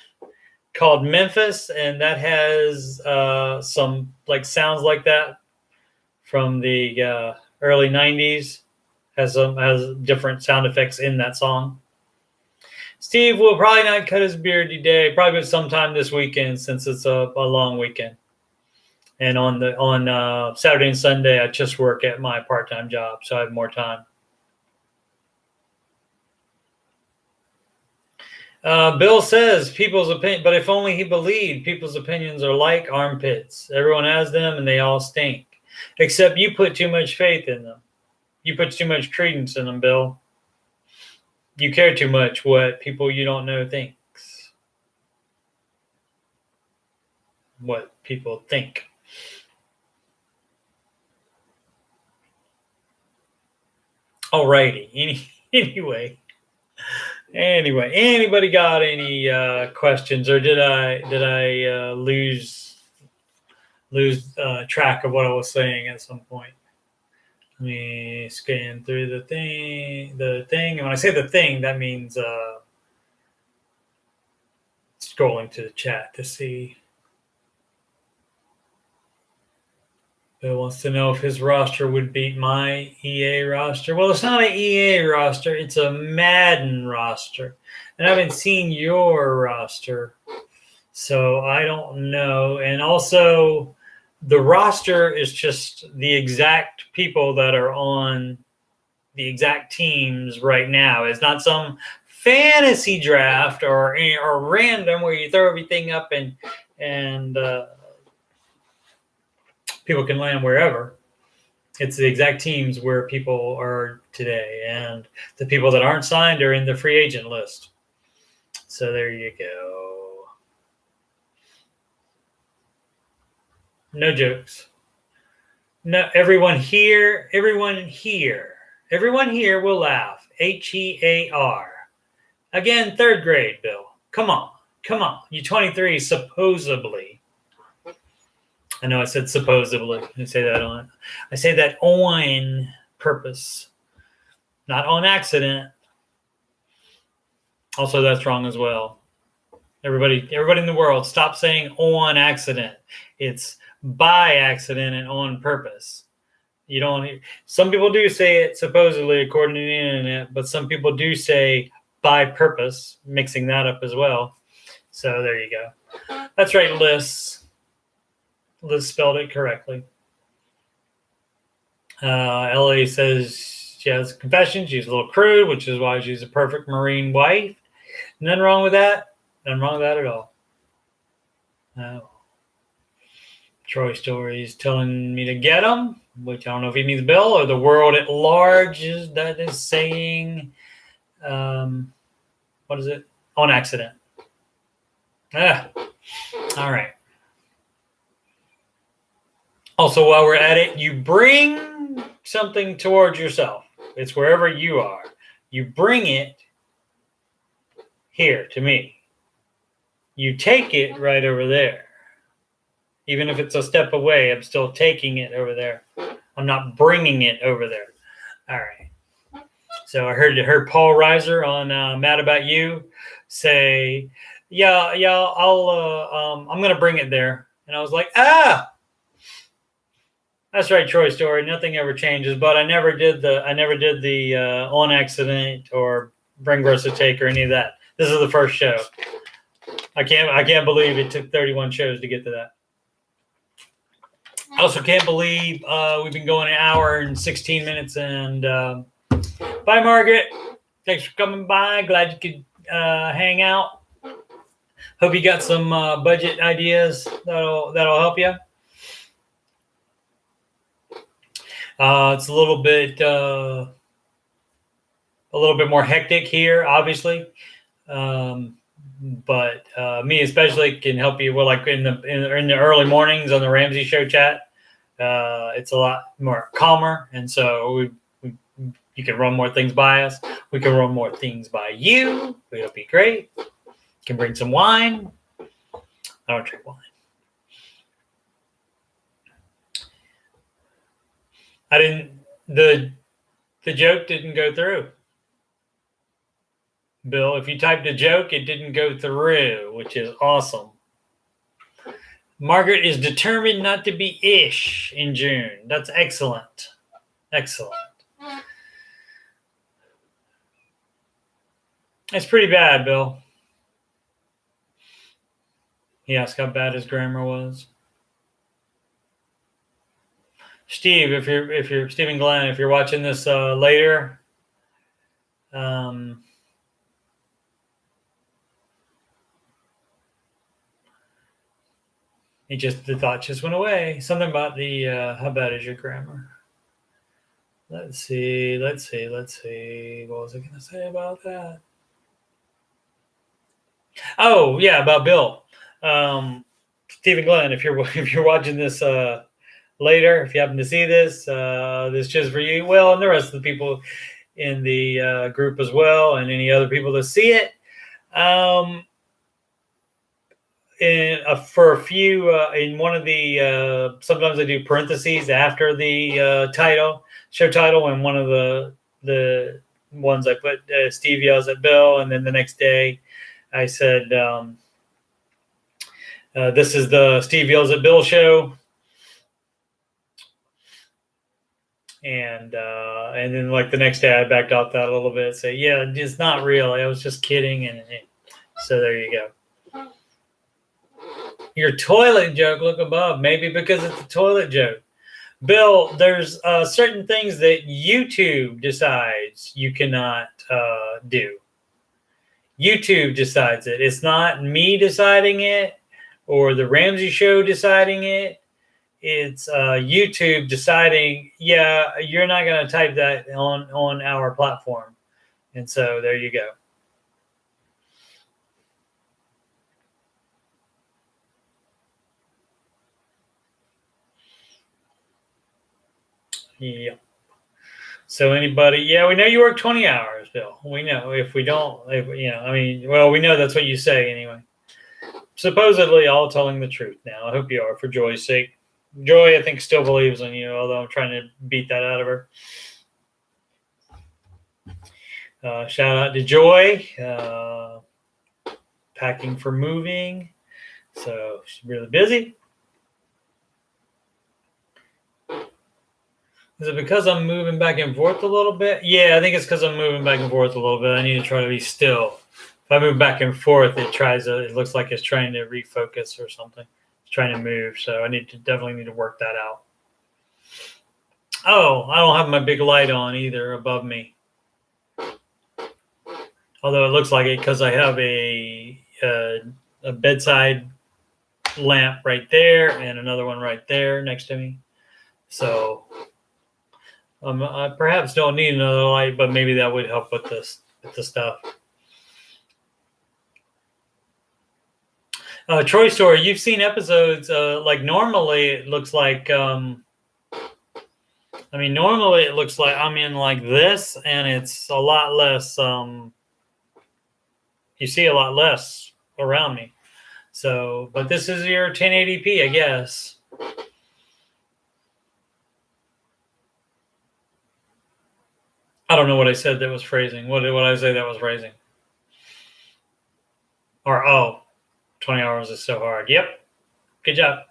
called Memphis, and that has some like sounds like that from the early 90s. Has different sound effects in that song. Steve will probably not cut his beard today, probably sometime this weekend since it's a long weekend. And on Saturday and Sunday, I just work at my part-time job, so I have more time. Bill says people's opinion, but if only he believed people's opinions are like armpits. Everyone has them and they all stink. Except you put too much faith in them. You put too much credence in them, Bill. You care too much what people you don't know thinks. What people think. Alrighty. Anyway, anybody got any questions, or did I lose track of what I was saying at some point? Let me scan through the thing. And when I say the thing, that means scrolling to the chat to see. Bill wants to know if his roster would beat my EA roster. Well, it's not an EA roster. It's a Madden roster. And I haven't seen your roster, so I don't know. And also, the roster is just the exact people that are on the exact teams right now. It's not some fantasy draft or random where you throw everything up and people can land wherever. It's the exact teams where people are today, and the people that aren't signed are in the free agent list. So there you go. No jokes. No, everyone here will laugh. HEAR. Again, 3rd grade, Bill. Come on. You 23, supposedly. I know I said supposedly. I say that on purpose, not on accident. Also, that's wrong as well. Everybody in the world, stop saying on accident. It's by accident and on purpose. You don't. Some people do say it supposedly according to the internet, but some people do say by purpose, mixing that up as well. So there you go. That's right, Liz. Liz spelled it correctly. Ellie says she has a confession. She's a little crude, which is why she's a perfect Marine wife. Nothing wrong with that. Nothing wrong with that at all. No. Troy Story's telling me to get him, which I don't know if he means Bill or the world at large that is saying, what is it? On accident. All right. Also, while we're at it, you bring something towards yourself. It's wherever you are. You bring it here to me. You take it right over there. Even if it's a step away, I'm still taking it over there. I'm not bringing it over there. All right. So I heard Paul Reiser on Mad About You say, yeah, I'm gonna bring it there. And I was like, that's right, Troy Story. Nothing ever changes, but I never did the on accident or bring versus take or any of that. This is the first show. I can't believe it took 31 shows to get to that. I also can't believe we've been going an hour and 16 minutes. And bye, Margaret. Thanks for coming by. Glad you could hang out. Hope you got some budget ideas that'll help you. It's a little bit more hectic here, obviously. But me especially can help you. Well, like in the early mornings on the Ramsey Show chat, it's a lot more calmer, and so you can run more things by us. We can run more things by you. It'll be great. You can bring some wine. I don't drink wine. The joke didn't go through. Bill, if you typed a joke, it didn't go through, which is awesome. Margaret is determined not to be ish in June. That's excellent. Excellent. It's pretty bad, Bill. He asked how bad his grammar was. Steve, if you're Stephen Glenn, if you're watching this later, the thought just went away. Something about the how bad is your grammar? Let's see. What was I going to say about that? Oh yeah, about Bill. Stephen Glenn, if you're watching this later, if you happen to see this, this just for you. Well, and the rest of the people in the group as well, and any other people that see it. For a few, in one of the, sometimes I do parentheses after the show title, and one of the ones I put, Steve yells at Bill, and then the next day I said, this is the Steve yells at Bill show. And then like the next day I backed off that a little bit, say, yeah, it's not real. I was just kidding. And so there you go. Your toilet joke, look above. Maybe because it's a toilet joke. Bill, there's certain things that YouTube decides you cannot do. YouTube decides it. It's not me deciding it or the Ramsey Show deciding it. It's YouTube deciding, yeah, you're not going to type that on our platform. And so there you go. Yeah. So anybody, yeah, we know you work 20 hours, Bill. We know. If we don't, we know that's what you say anyway. Supposedly all telling the truth now. I hope you are, for joy's sake. Joy, I think, still believes in you, although I'm trying to beat that out of her. Shout out to Joy, packing for moving. So she's really busy. Is it because I'm moving back and forth a little bit? Yeah, I think it's because I'm moving back and forth a little bit. I need to try to be still. If I move back and forth, it looks like it's trying to refocus or something. It's trying to move. So I definitely need to work that out. Oh, I don't have my big light on either above me. Although it looks like it because I have a bedside lamp right there and another one right there next to me. So I perhaps don't need another light, but maybe that would help with the stuff. Troy Story, you've seen episodes like normally it looks like normally it looks like I'm in like this, and it's a lot less you see a lot less around me. So, but this is your 1080p, I guess. I don't know what I said that was phrasing. What did I say that was phrasing? Or 20 hours is so hard. Yep. Good job.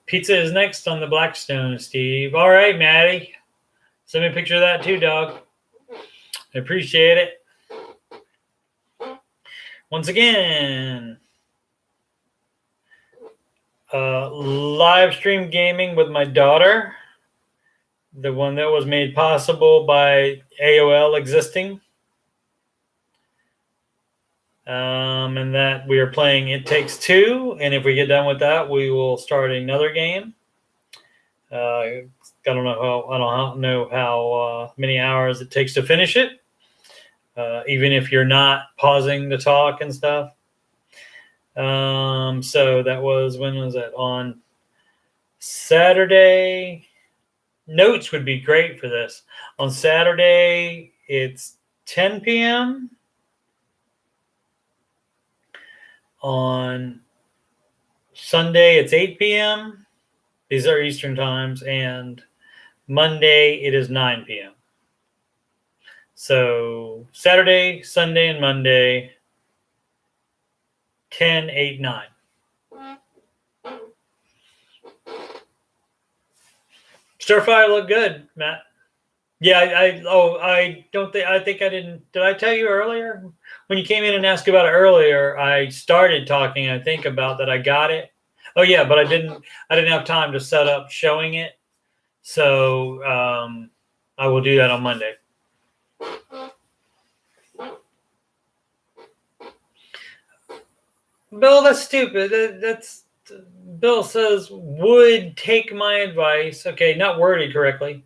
Pizza is next on the Blackstone, Steve. All right, Maddie. Send me a picture of that too, dog. I appreciate it. Once again, live stream gaming with my daughter, the one that was made possible by AOL existing. And that we are playing It Takes Two, and if we get done with that, we will start another game. I don't know how many hours it takes to finish it, even if you're not pausing the talk and stuff. So that was, when was that? On Saturday. Notes would be great for this. On Saturday, it's 10 p.m. On Sunday, it's 8 p.m. These are Eastern times. And Monday, it is 9 p.m. So Saturday, Sunday, and Monday, 10, 8, 9. Stir fry looked good, Matt. Yeah, I think I didn't. Did I tell you earlier? When you came in and asked about it earlier, I started talking, I think, about that I got it. Oh yeah, but I didn't have time to set up showing it. So I will do that on Monday. Bill, that's stupid. Bill says, would take my advice. Okay, not worded correctly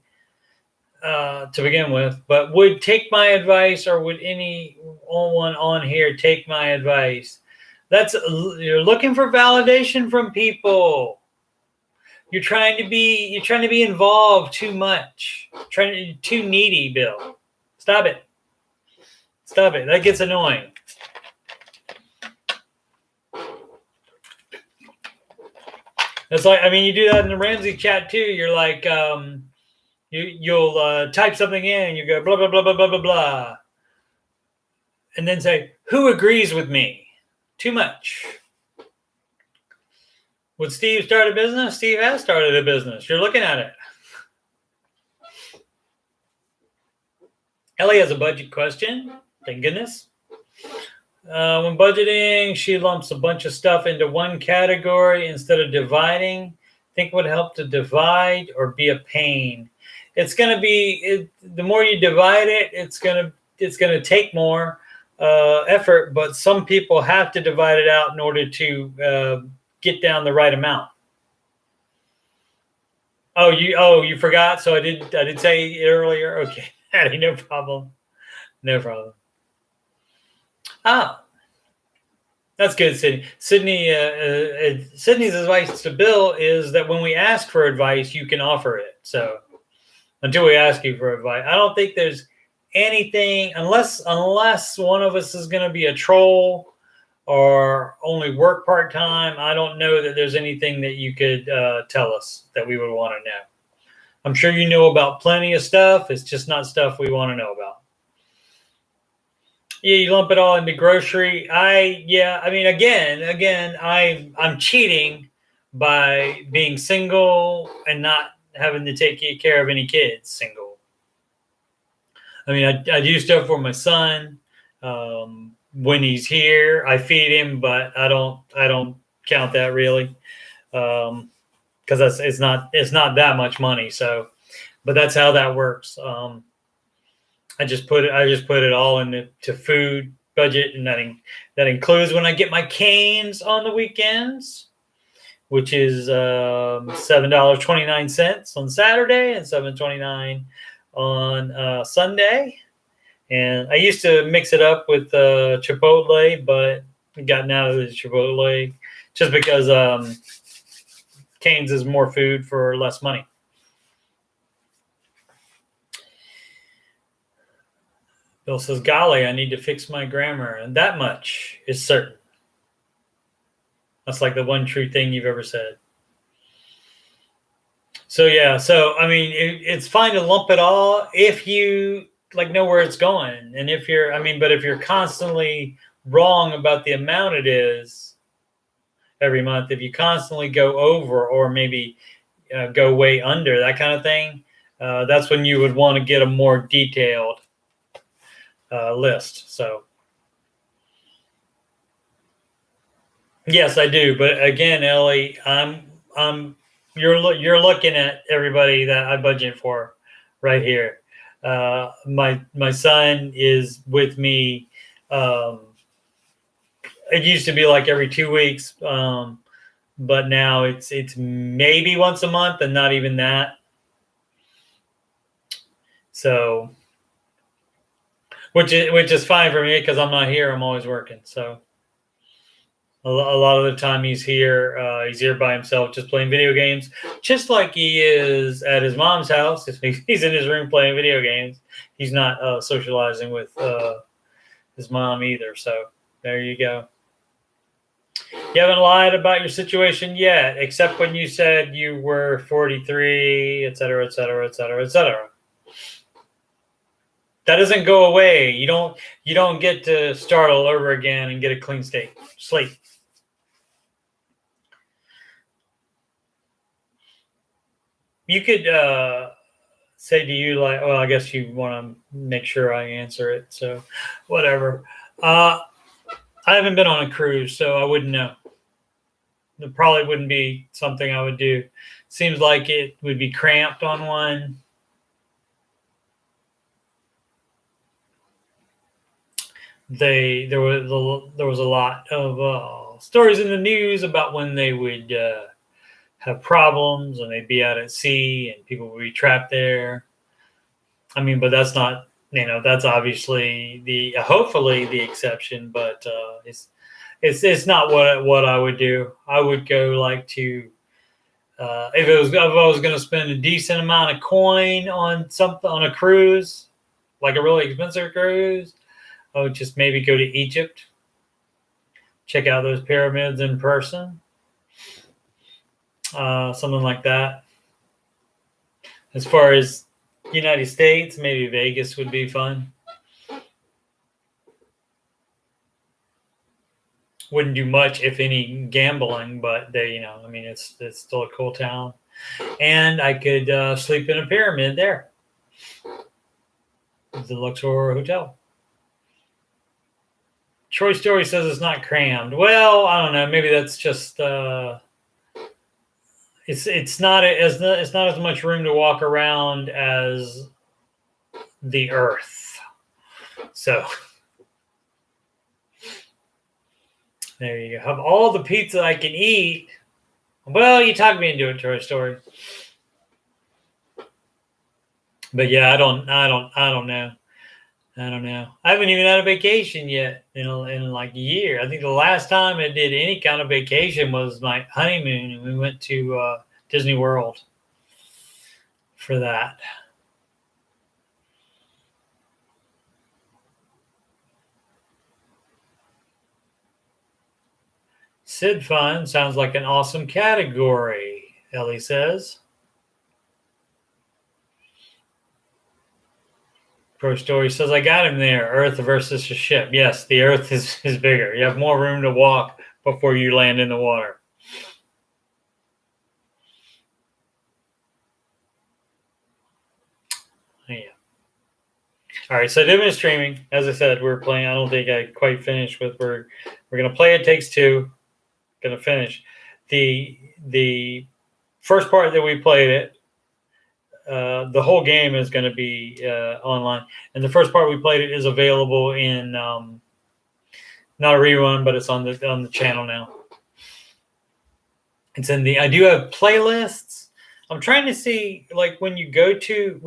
to begin with, but would take my advice, or would anyone on here take my advice? You're looking for validation from people. You're trying to be involved too much. Too needy, Bill. Stop it. That gets annoying. It's like, you do that in the Ramsey chat too. You're like, you'll type something in, and you go blah blah blah blah blah blah blah, and then say, who agrees with me? Too much. Would Steve start a business? Steve has started a business. You're looking at it. Ellie has a budget question. Thank goodness. When budgeting, she lumps a bunch of stuff into one category instead of dividing. Think would help to divide or be a pain. It's going to be, the more you divide it, it's going to take more effort, but some people have to divide it out in order to get down the right amount. Oh, you forgot? So I did say it earlier. Okay. No problem. Ah, that's good, Sydney. Sydney's advice to Bill is that when we ask for advice, you can offer it. So until we ask you for advice, I don't think there's anything, unless one of us is going to be a troll or only work part-time, I don't know that there's anything that you could tell us that we would want to know. I'm sure you know about plenty of stuff. It's just not stuff we want to know about. Yeah, you lump it all into grocery. I mean, again, I'm cheating by being single and not having to take care of any kids. Single. I mean, I do stuff for my son. When he's here, I feed him, but I don't count that really, because it's not that much money. So, but that's how that works. I just put it all into food budget, and that includes when I get my canes on the weekends, which is $7.29 on Saturday and $7.29 on Sunday. And I used to mix it up with Chipotle, but I've gotten out of the Chipotle just because canes is more food for less money. Bill says, golly, I need to fix my grammar, and that much is certain. That's like the one true thing you've ever said. So, yeah. So, I mean, it's fine to lump it all if you know where it's going. And if you're constantly wrong about the amount it is every month, if you constantly go over or maybe go way under, that kind of thing, that's when you would want to get a more detailed list. So, yes, I do. But again, Ellie, you're looking at everybody that I budget for right here. My son is with me. It used to be like every 2 weeks, but now it's maybe once a month, and not even that. So, which is fine for me because I'm not here. I'm always working. So a lot of the time he's here by himself, just playing video games, just like he is at his mom's house. He's in his room playing video games. He's not socializing with his mom either. So there you go. You haven't lied about your situation yet, except when you said you were 43, et cetera, et cetera, et cetera, et cetera. That doesn't go away. You don't get to start all over again and get a clean slate. You could say to you, like, well, I guess you want to make sure I answer it. So whatever. I haven't been on a cruise, so I wouldn't know. It probably wouldn't be something I would do. Seems like it would be cramped on one. There was a lot of stories in the news about when they would have problems and they'd be out at sea and people would be trapped there. I mean, but that's not, that's obviously hopefully the exception, but it's not what I would do. I would go like to if I was going to spend a decent amount of coin on something on a cruise, like a really expensive cruise, I would just maybe go to Egypt, check out those pyramids in person, something like that. As far as United States, maybe Vegas would be fun. Wouldn't do much, if any, gambling, but it's still a cool town. And I could sleep in a pyramid there. The Luxor Hotel. Troy Story says it's not crammed. Well, I don't know. Maybe that's just it's not as much room to walk around as the Earth. So there you go. Have all the pizza I can eat. Well, you talked me into it, Troy Story. But yeah, I don't know. I don't know. I haven't even had a vacation yet in like a year. I think the last time I did any kind of vacation was my honeymoon, and we went to Disney World for that. Sid Fun sounds like an awesome category, Ellie says. Pro Story says, I got him there. Earth versus a ship. Yes, the Earth is bigger. You have more room to walk before you land in the water. Yeah. All right, so Dividend Streaming, as I said, we're playing. I don't think I quite finished with. We're gonna play It Takes Two. Gonna finish the first part that we played it. The whole game is going to be online, and the first part we played it is available in not a rerun, but it's on the channel now. It's in the. I do have playlists. I'm trying to see, like, when you go to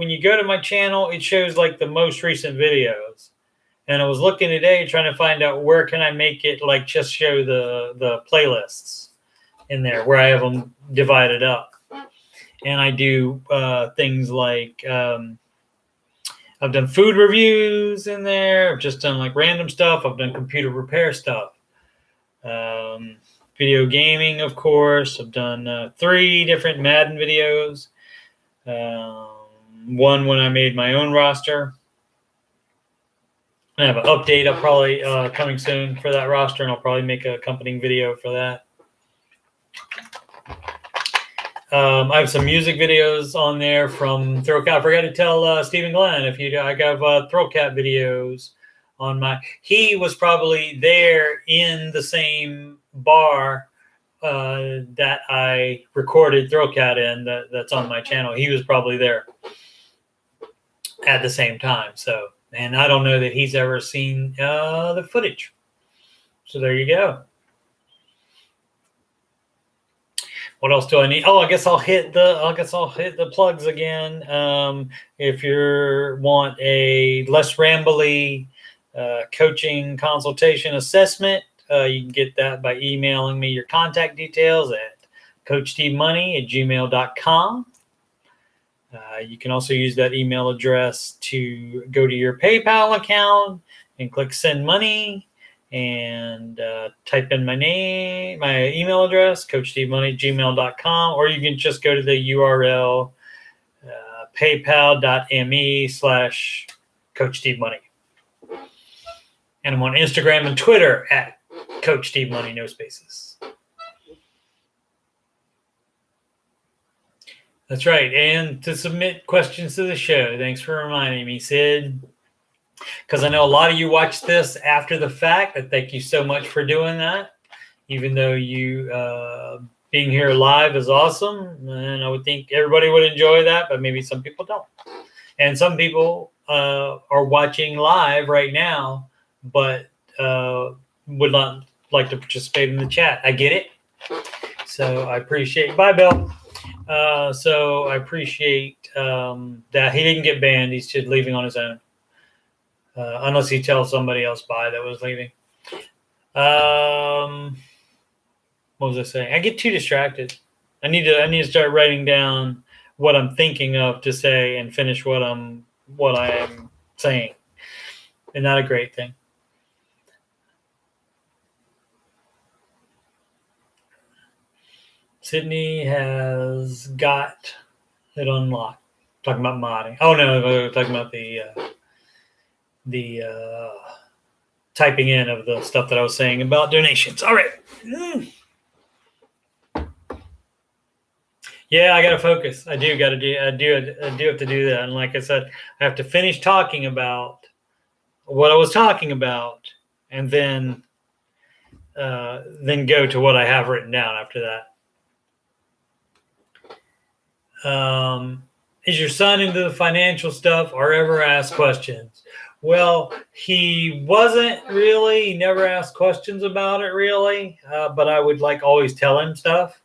my channel, it shows like the most recent videos, and I was looking today trying to find out where can I make it like just show the playlists in there where I have them divided up. And I do things like I've done food reviews in there. I've just done like random stuff. I've done computer repair stuff. Video gaming, of course. I've done 3 different Madden videos. One when I made my own roster. I have an update up probably coming soon for that roster, and I'll probably make an accompanying video for that. I have some music videos on there from Throwcat. I forgot to tell Stephen Glenn I got Throwcat videos on my. He was probably there in the same bar that I recorded Throwcat in. That's on my channel. He was probably there at the same time. So, and I don't know that he's ever seen the footage. So there you go. What else do I need? Oh, I guess I'll hit the plugs again. If you want a less rambly coaching consultation assessment, you can get that by emailing me your contact details at coachstevemoney@gmail.com. You can also use that email address to go to your PayPal account and click send money. And type in my name, my email address, coachstevemoney@gmail.com, or you can just go to the URL paypal.me/coachstevemoney. And I'm on Instagram and Twitter at coachstevemoney, no spaces. That's right. And to submit questions to the show, thanks for reminding me, Sid. Because I know a lot of you watch this after the fact. I thank you so much for doing that. Even though you being here live is awesome, and I would think everybody would enjoy that, but maybe some people don't. And some people are watching live right now, but would not like to participate in the chat. I get it. So I appreciate. Bye, Bill. So I appreciate that he didn't get banned. He's just leaving on his own. Unless he tells somebody else bye that was leaving. What was I saying? I get too distracted. I need to start writing down what I'm thinking of to say and finish what I am saying. And not a great thing. Sydney has got it unlocked. Talking about modding. Oh no, we're talking about the typing in of the stuff that I was saying about donations. All right. Yeah, I got to focus. I do have to do that. And like I said, I have to finish talking about what I was talking about, and then go to what I have written down after that. Is your son into the financial stuff or ever ask questions? Well, he wasn't really. He never asked questions about it really, but I would always tell him stuff.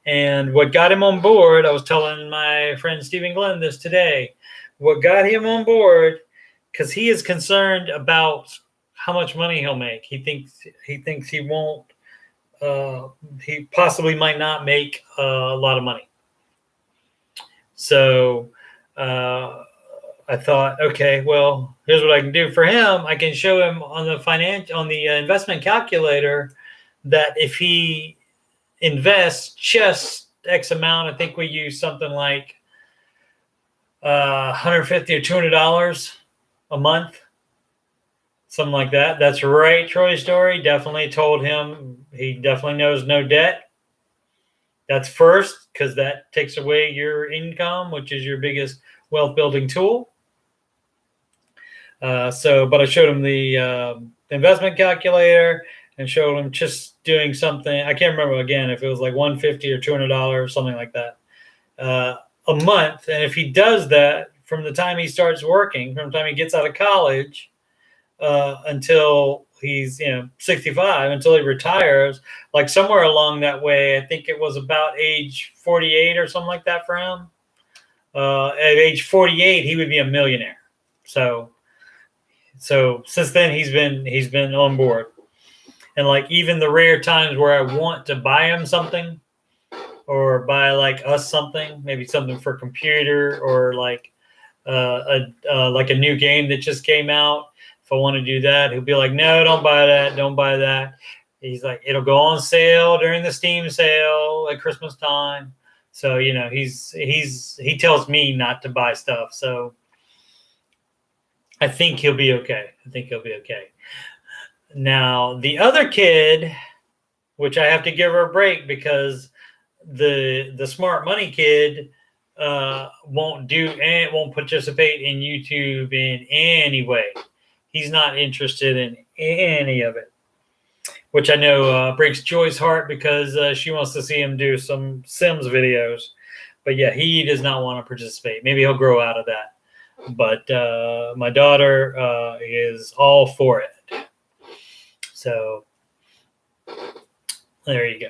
And what got him on board, I was telling my friend Stephen Glenn this today, what got him on board, because he is concerned about how much money he'll make. He thinks he won't, he possibly might not make a lot of money. So I thought, okay, well, here's what I can do for him. I can show him on the investment calculator that if he invests just X amount, I think we use something like $150 or $200 a month, something like that. That's right, Troy Story. Definitely told him he definitely knows no debt. That's first, because that takes away your income, which is your biggest wealth building tool. But I showed him the investment calculator and showed him just doing something. I can't remember again if it was like $150 or $200, something like that, a month. And if he does that from the time he starts working, from the time he gets out of college until he's 65, until he retires, like somewhere along that way, I think it was about age 48 or something like that for him. At age 48, he would be a millionaire. So since then he's been on board. And like even the rare times where I want to buy him something or buy like us something, maybe something for computer or like a new game that just came out. If I want to do that, he'll be like, no, don't buy that. Don't buy that. He's like, it'll go on sale during the Steam sale at Christmas time. So, he tells me not to buy stuff. So I think he'll be okay. Now, the other kid, which I have to give her a break because the smart money kid won't participate in YouTube in any way. He's not interested in any of it, which I know breaks Joy's heart because she wants to see him do some Sims videos. But yeah, he does not want to participate. Maybe he'll grow out of that. But my daughter is all for it. So there you go.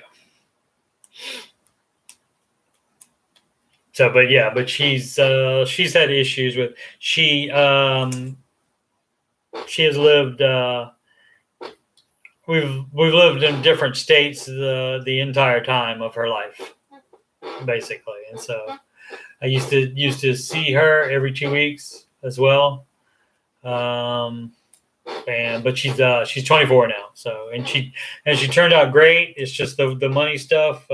So, but she's had issues with she has lived. We've lived in different states the entire time of her life, basically, and so I used to see her every 2 weeks as well. But she's 24 now, so and she turned out great. It's just the money stuff.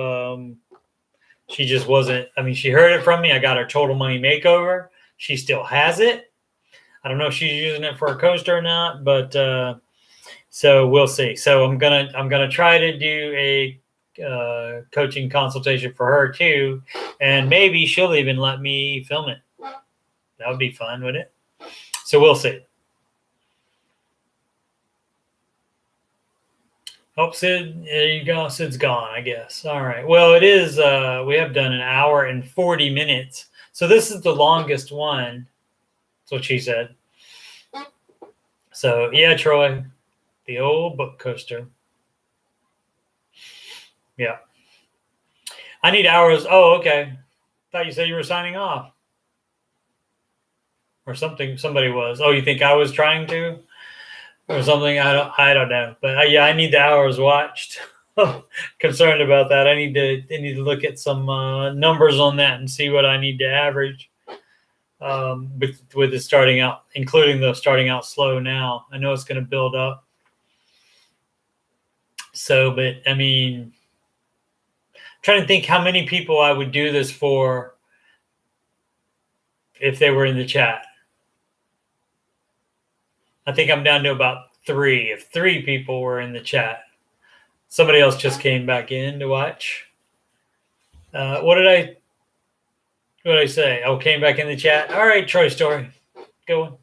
She just wasn't. I mean, she heard it from me. I got her total money makeover. She still has it. I don't know if she's using it for a coaster or not, but so we'll see. So I'm gonna try to do a coaching consultation for her too, and maybe she'll even let me film it. That would be fun, wouldn't it? So we'll see. Oh, Sid, there you go. Sid's gone, I guess. All right. Well, it is. We have done 1 hour and 40 minutes. So this is the longest one. That's what she said. So, yeah, Troy, the old book coaster. Yeah. I need hours. Oh, okay. Thought you said you were signing off. Or something. Somebody was. Oh, you think I was trying to? Or something, I don't know, but yeah, I need the hours watched. Concerned about that. I need to look at some numbers on that and see what I need to average with it starting out, including the starting out slow. Now I know it's going to build up. So, but I mean, I'm trying to think how many people I would do this for if they were in the chat. I think I'm down to about 3. If 3 people were in the chat, somebody else just came back in to watch. What did I say? Oh, came back in the chat. All right, Troy Story, go.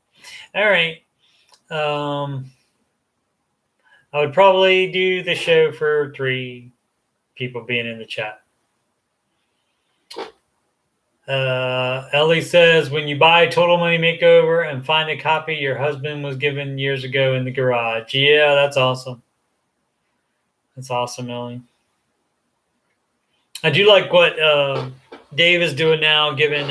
All right. I would probably do the show for 3 people being in the chat. Ellie says, when you buy Total Money Makeover and find a copy your husband was given years ago in the garage. Yeah, that's awesome. That's awesome, Ellie. I do like what Dave is doing now, giving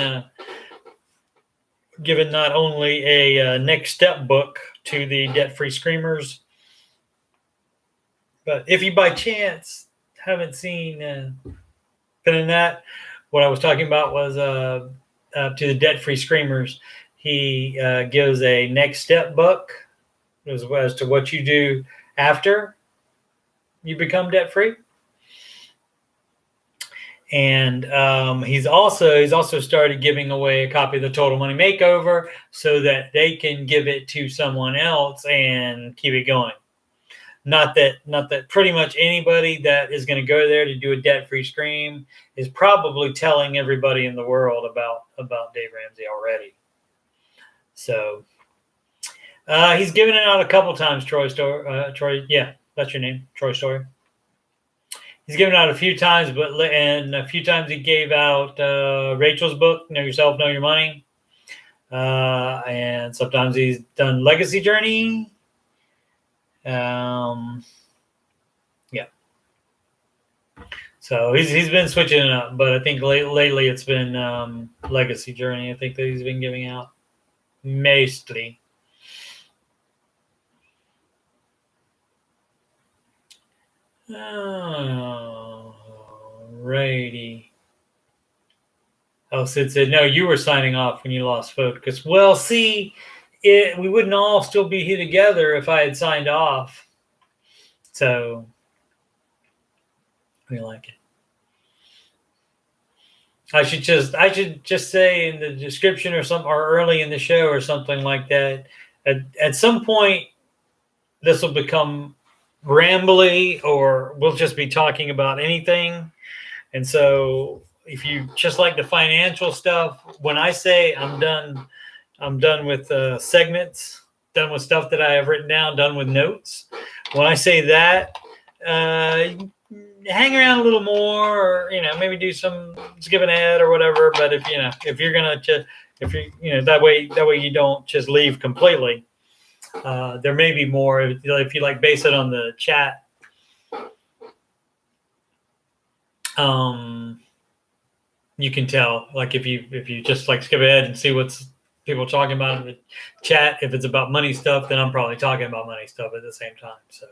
not only a next step book to the debt-free screamers, but if you by chance haven't seen been in that, what I was talking about was to the debt-free screamers. He gives a next step book as to what you do after you become debt free. And he's also started giving away a copy of the Total Money Makeover so that they can give it to someone else and keep it going. Not that pretty much anybody that is going to go there to do a debt-free stream is probably telling everybody in the world about Dave Ramsey already. So he's given it out a couple times. Troy, yeah, that's your name, Troy Story. He's given out a few times, and a few times he gave out Rachel's book, Know Yourself, Know Your Money. And sometimes he's done Legacy Journey. Yeah. So he's been switching it up, but I think lately it's been Legacy Journey. I think that he's been giving out mostly. Righty. Oh, Sid said, no, you were signing off when you lost focus. Well, see, we wouldn't all still be here together if I had signed off. So, we like it. I should just say in the description or early in the show or something like that. At some point, this will become rambly, or we'll just be talking about anything. And so if you just like the financial stuff, when I say I'm done with segments, done with stuff that I have written down, done with notes. When I say that, hang around a little more, or maybe give an ad or whatever. But if you're gonna that way you don't just leave completely. There may be more if you like base it on the chat. You can tell, like if you just like skip ahead and see what's people talking about in the chat. If it's about money stuff, then I'm probably talking about money stuff at the same time. So,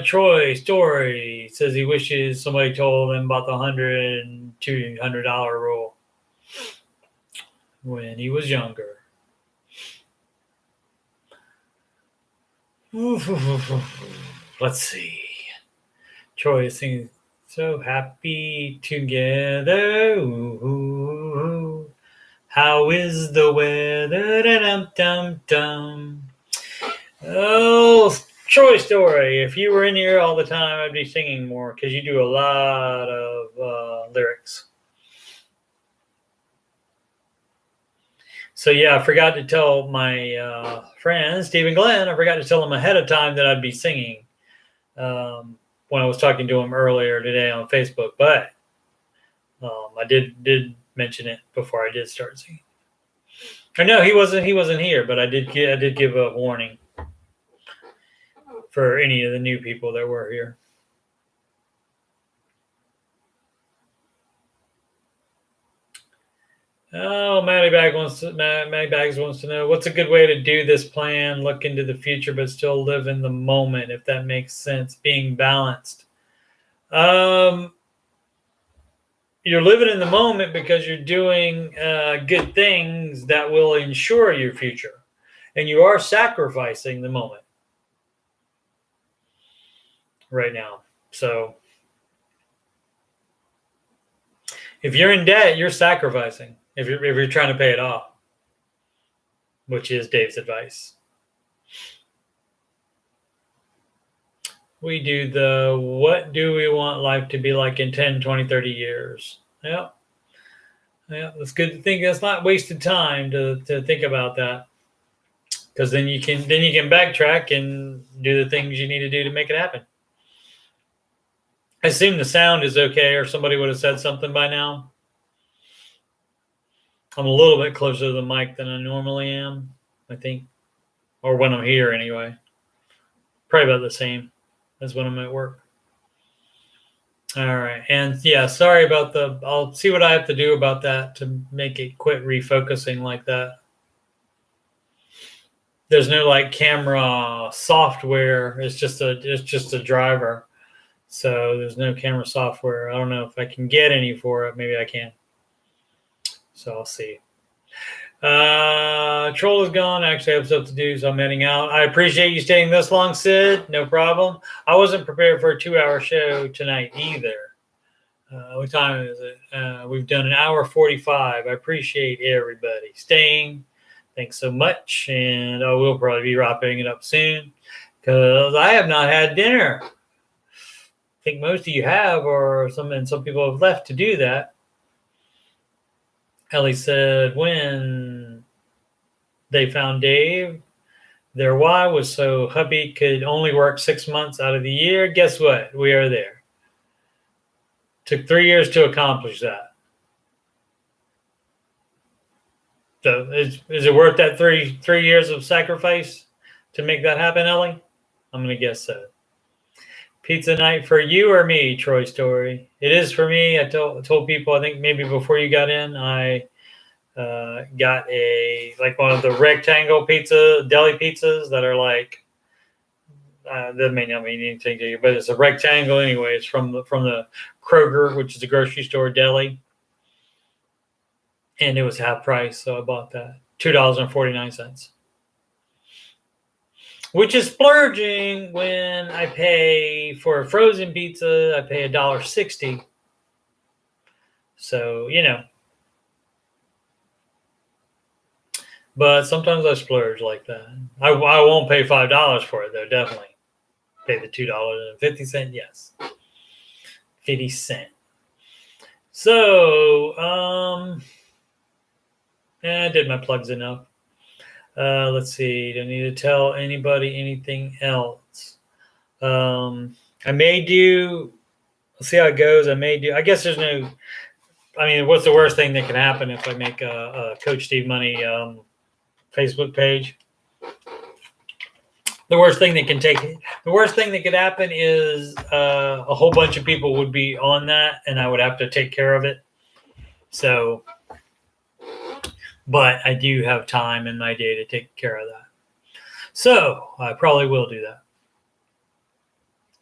Troy Story says he wishes somebody told him about the $100 and $200 rule when he was younger. Let's see. Troy is singing "So Happy Together." Ooh, how is the weather? Dum-dum-dum. Oh, Troy Story. If you were in here all the time, I'd be singing more because you do a lot of lyrics. So, yeah, I forgot to tell my friend, Stephen Glenn, I forgot to tell him ahead of time that I'd be singing when I was talking to him earlier today on Facebook. But I did mention it before I did start singing. Or no, he wasn't here, but I did give a warning for any of the new people that were here. Oh, Matty Bags wants to know, what's a good way to do this plan, look into the future, but still live in the moment, if that makes sense, being balanced. You're living in the moment because you're doing good things that will ensure your future. And you are sacrificing the moment right now. So if you're in debt, you're sacrificing. If you're trying to pay it off, which is Dave's advice. We do the what do we want life to be like in 10, 20, 30 years? Yeah, that's good to think. That's not wasted time to think about that, because then you can backtrack and do the things you need to do to make it happen. I assume the sound is okay, or somebody would have said something by now. I'm a little bit closer to the mic than I normally am, I think. Or when I'm here, anyway. Probably about the same as when I'm at work. All right. And, yeah, sorry about I'll see what I have to do about that to make it quit refocusing like that. There's no, like, camera software. It's just a driver. So there's no camera software. I don't know if I can get any for it. Maybe I can. So I'll see. Troll is gone. I actually have stuff to do, so I'm heading out. I appreciate you staying this long, Sid. No problem. I wasn't prepared for a 2-hour show tonight either. What time is it? We've done an hour 45. I appreciate everybody staying. Thanks so much. And we'll probably be wrapping it up soon because I have not had dinner. I think most of you have, or some people have left to do that. Ellie said when they found Dave, their why was so hubby could only work 6 months out of the year. Guess what? We are there. Took 3 years to accomplish that. So is it worth that three years of sacrifice to make that happen, Ellie? I'm going to guess so. Pizza night for you or me, Troy Story? It is for me. I told people, I think maybe before you got in, I got one of the rectangle deli pizzas that are like, that may not mean anything to you, but it's a rectangle anyway. It's from the Kroger, which is a grocery store deli. And it was half price, so I bought that. $2.49. Which is splurging when I pay for a frozen pizza, I pay $1.60. So, But sometimes I splurge like that. I won't pay $5 for it, though, definitely. Pay the $2.50, yes. 50 cents. So, I did my plugs enough. Let's see. Don't need to tell anybody anything else. I may do. Let's see how it goes. I guess there's no. I mean, what's the worst thing that can happen if I make a Coach Steve Money Facebook page? The worst thing that could happen is a whole bunch of people would be on that, and I would have to take care of it. So. But I do have time in my day to take care of that. So I probably will do that.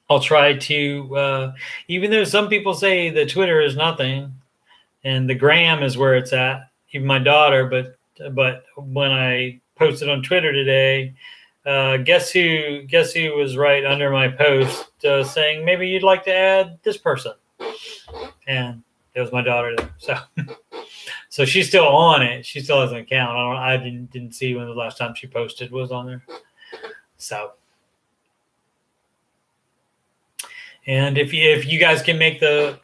I'll try to, even though some people say the Twitter is nothing and the gram is where it's at, even my daughter, but when I posted on Twitter today, guess who was right under my post saying maybe you'd like to add this person. And it was my daughter there. So she's still on it. She still has an account. I didn't see when the last time she posted was on there. So, and if you guys can make the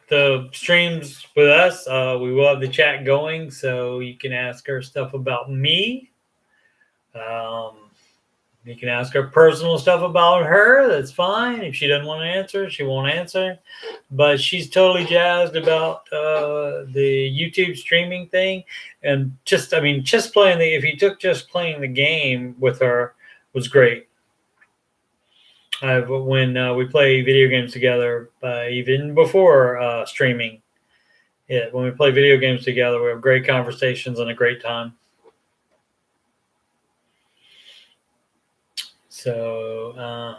streams with us, we will have the chat going, so you can ask her stuff about me. You can ask her personal stuff about her. That's fine. If she doesn't want to answer, she won't answer. But she's totally jazzed about the YouTube streaming thing. And just playing just playing the game with her was great. When we play video games together, even before streaming, when we play video games together, we have great conversations and a great time. So,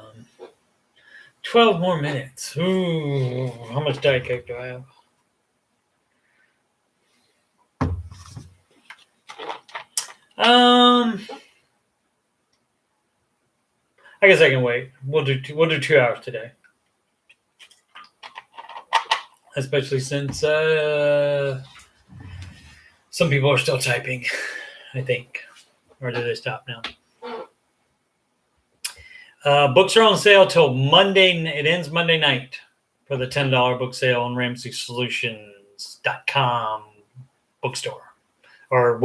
12 more minutes. Ooh, how much Diet Coke do I have? I guess I can wait. We'll do 2 hours today, especially since some people are still typing, I think, or did they stop now? Books are on sale till Monday. It ends Monday night for the $10 book sale on RamseySolutions.com bookstore or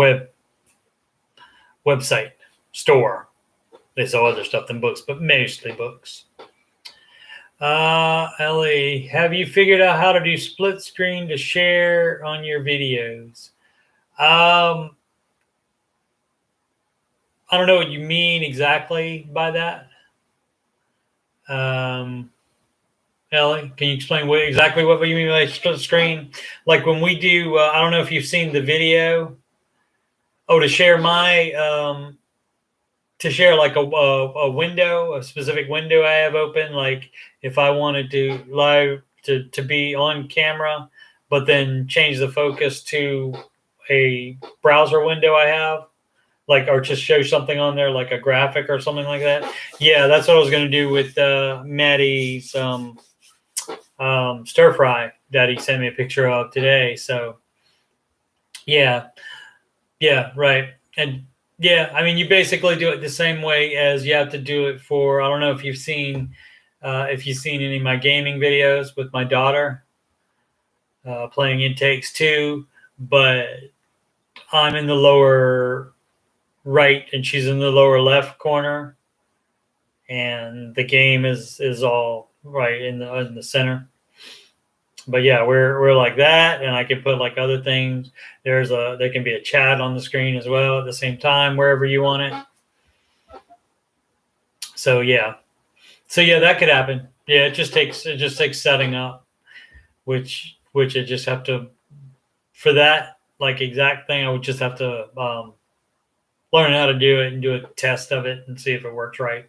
website store. They sell other stuff than books, but mostly books. Ellie, have you figured out how to do split screen to share on your videos? I don't know what you mean exactly by that. Ellie, can you explain exactly what you mean by split screen? Like when we do, I don't know if you've seen the video. To share to share like a window, a specific window I have open. Like if I wanted to live to be on camera, but then change the focus to a browser window I have. like, or just show something on there, like a graphic or something like that. Yeah, that's what I was going to do with Maddie's stir fry that he sent me a picture of today. So, yeah, right. And yeah, I mean, you basically do it the same way as you have to do it for. I don't know if you've seen any of my gaming videos with my daughter playing It Takes Two, but I'm in the lower right and she's in the lower left corner, and the game is all right in the center. But yeah, we're like that, and I can put like other things. There can be a chat on the screen as well at the same time wherever you want it. So yeah, that could happen. Yeah, it just takes setting up, which I just have to, for that like exact thing, I would just have to learn how to do it and do a test of it and see if it works right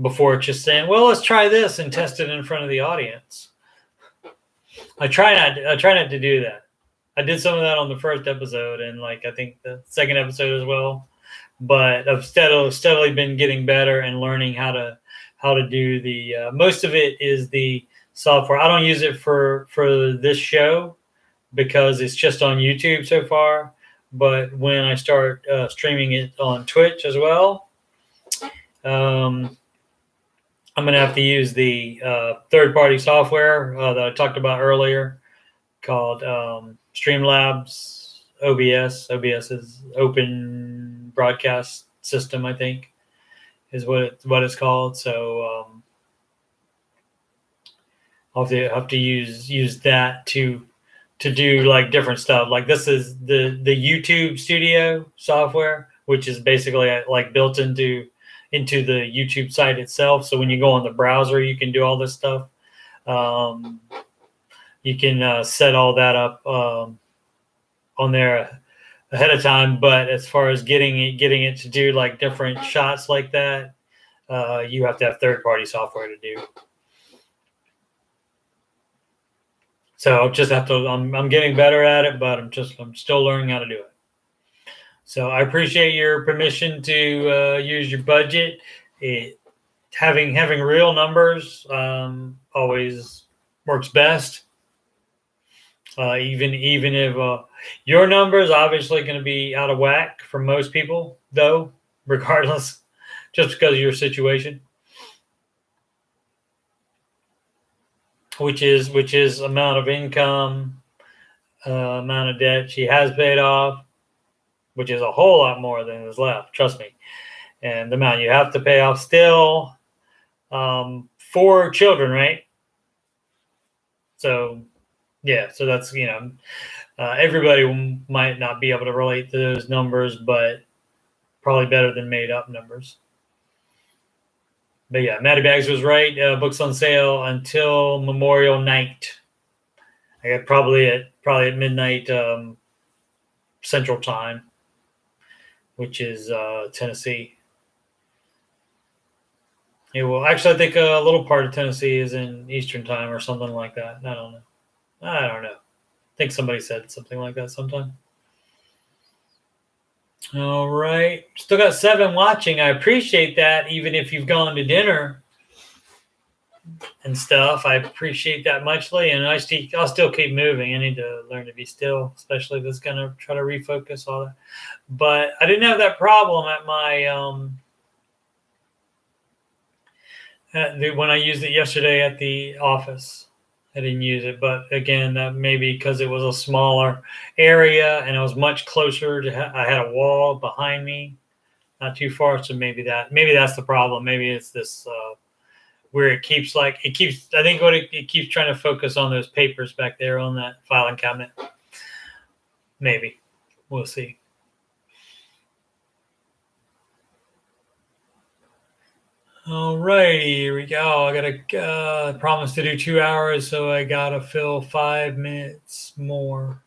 before just saying, well, let's try this and test it in front of the audience. I try not to do that. I did some of that on the first episode, and like I think the second episode as well. But I've steadily been getting better and learning how to do the most of it is the software. I don't use it for this show because it's just on YouTube so far. But when I start streaming it on Twitch as well, I'm going to have to use the third-party software that I talked about earlier called Streamlabs OBS. OBS is Open Broadcast System, I think, is what it's called. So I'll have to use that to do like different stuff. Like this is the YouTube Studio software, which is basically like built into the YouTube site itself. So when you go on the browser, you can do all this stuff. You can set all that up on there ahead of time. But as far as getting it to do like different shots like that, you have to have third-party software to do. So I'll just have to. I'm getting better at it, but I'm still learning how to do it. So I appreciate your permission to use your budget. Having real numbers always works best. Even if your number is obviously going to be out of whack for most people, though, regardless, just because of your situation, which is amount of income, amount of debt she has paid off, which is a whole lot more than is left, trust me. And the amount you have to pay off still, 4 children, right? So, yeah, so that's, everybody might not be able to relate to those numbers, but probably better than made up numbers. But yeah, Matty Bags was right. Books on sale until Memorial Night. I got probably at midnight Central Time, which is Tennessee. Yeah, well, actually, I think a little part of Tennessee is in Eastern Time or something like that. I don't know. I think somebody said something like that sometime. All right. Still got 7 watching. I appreciate that, even if you've gone to dinner and stuff. I appreciate that muchly, and I'll still keep moving. I need to learn to be still, especially if it's going to try to refocus all that. But I didn't have that problem at my when I used it yesterday at the office. I didn't use it, but again, that maybe because it was a smaller area and it was much closer to. I had a wall behind me, not too far, so maybe that's the problem. Maybe it's this where it keeps. I think it keeps trying to focus on those papers back there on that filing cabinet. Maybe we'll see. All righty, here we go. I gotta promise to do 2 hours, so I gotta fill 5 minutes more.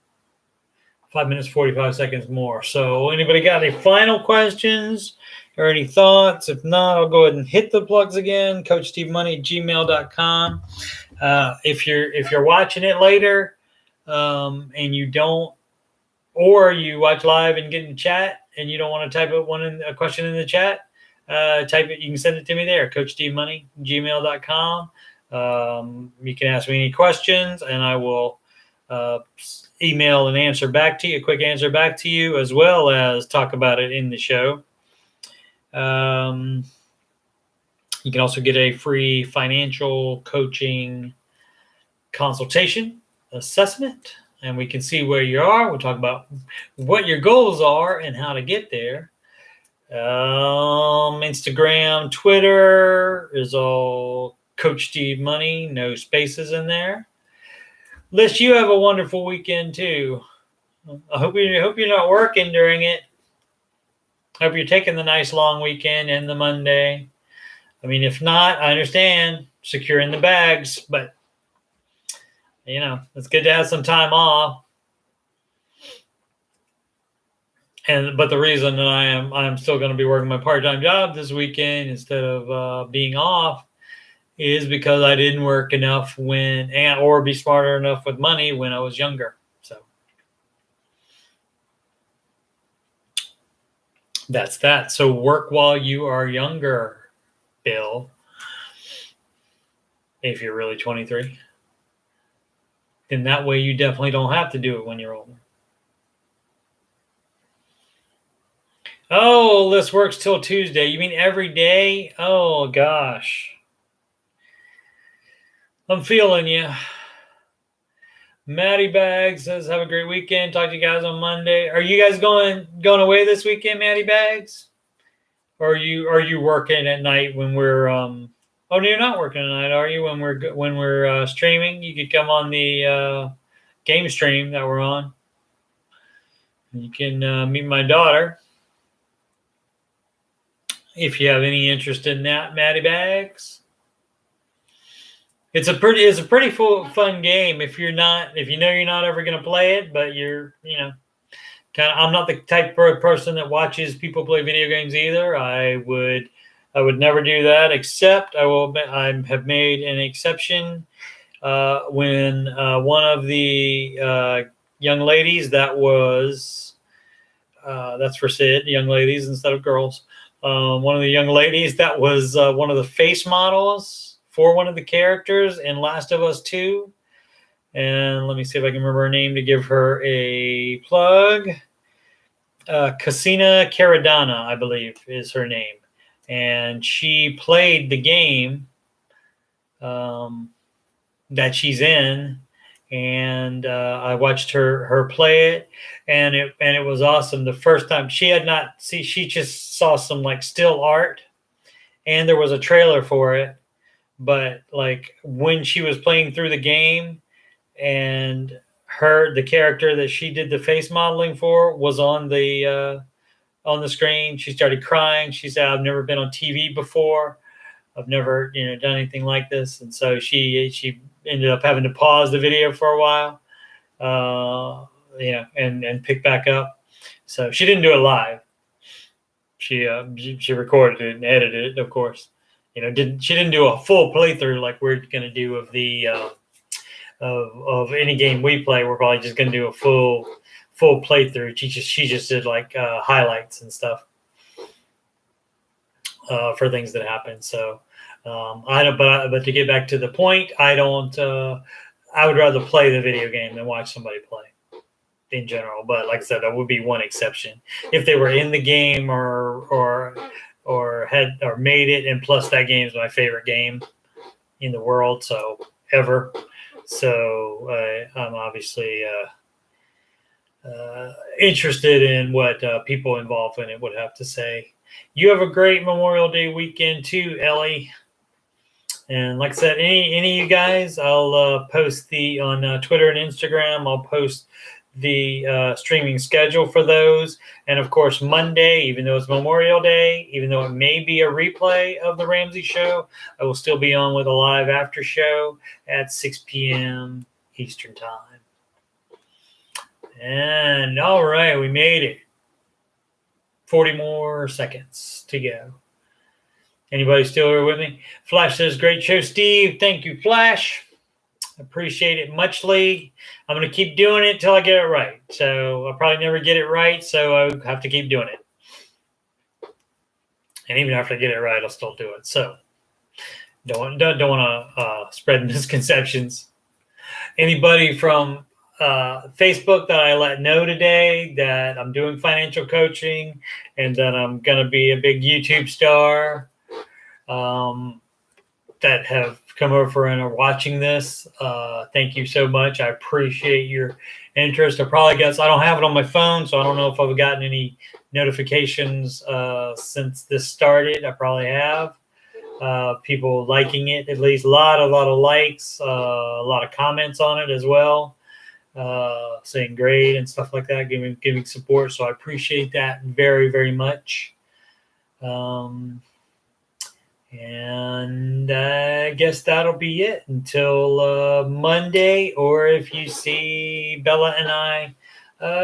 5 minutes 45 seconds more. So, anybody got any final questions or any thoughts? If not, I'll go ahead and hit the plugs again. CoachSteveMoney@gmail.com. If you're watching it later, and you don't, or you watch live and get in the chat, and you don't want to type a question in the chat, type it. You can send it to me there, coachstevemoney@gmail.com. You can ask me any questions, and I will email an answer back to you, a quick answer back to you, as well as talk about it in the show. You can also get a free financial coaching consultation assessment, and we can see where you are. We'll talk about what your goals are and how to get there. Instagram, Twitter is all Coach Steve Money, no spaces in there. Liz, you have a wonderful weekend too. I hope you're not working during it. I hope you're taking the nice long weekend and the Monday. I mean, if not, I understand securing the bags, but it's good to have some time off. But the reason that I'm still going to be working my part-time job this weekend instead of being off is because I didn't work enough or be smarter enough with money when I was younger. So that's that. So work while you are younger, Bill. If you're really 23, then that way you definitely don't have to do it when you're older. Oh, this works till Tuesday. You mean every day? Oh, gosh. I'm feeling you. Maddie Bags says, have a great weekend. Talk to you guys on Monday. Are you guys going away this weekend, Maddie Bags? Or are you working at night when we're oh, no, you're not working tonight, are you? When we're streaming, you could come on the game stream that we're on. You can meet my daughter if you have any interest in that, Maddie Bags. It's a pretty fun game if you know you're not ever going to play it, but you're I'm not the type of person that watches people play video games either. I would never do that, except I have made an exception when one of the young ladies that's for Sid, young ladies instead of girls. One of the young ladies that was one of the face models for one of the characters in Last of Us 2. And let me see if I can remember her name to give her a plug. Casina Caradonna, I believe, is her name. And she played the game that she's in. And I watched her play it, and it was awesome. The first time she just saw some still art, and there was a trailer for it. But when she was playing through the game, and the character that she did the face modeling for was on the screen, she started crying. She said, "I've never been on TV before. I've never done anything like this," and so she ended up having to pause the video for a while, and pick back up. So she didn't do it live. She recorded it and edited it, of course. She didn't do a full playthrough like we're going to do of the of any game we play. We're probably just going to do a full playthrough. She just did highlights and stuff for things that happen. So I don't. But to get back to the point, I don't. I would rather play the video game than watch somebody play in general. But like I said, that would be one exception if they were in the game or made it, and plus that game is my favorite game in the world, ever. So I'm obviously interested in what people involved in it would have to say. You have a great Memorial Day weekend too, Ellie. And like I said, any of you guys, I'll post on Twitter and Instagram. I'll post the streaming schedule for those. And of course, Monday, even though it's Memorial Day, even though it may be a replay of the Ramsey show, I will still be on with a live after show at 6 p.m. Eastern time. And all right, we made it. 40 more seconds to go. Anybody still here with me? Flash says, great show, Steve. Thank you, Flash. Appreciate it muchly. I'm going to keep doing it till I get it right. So I'll probably never get it right, so I have to keep doing it. And even after I get it right, I'll still do it. So don't want to spread misconceptions. Anybody from Facebook that I let know today that I'm doing financial coaching and that I'm going to be a big YouTube star, that have come over and are watching this, thank you so much. I appreciate your interest. I don't have it on my phone, so I don't know if I've gotten any notifications since this started. I probably have. People liking it, at least a lot of likes, a lot of comments on it as well, saying great and stuff like that, giving support. So I appreciate that very, very much. And I guess that'll be it until Monday, or if you see Bella and I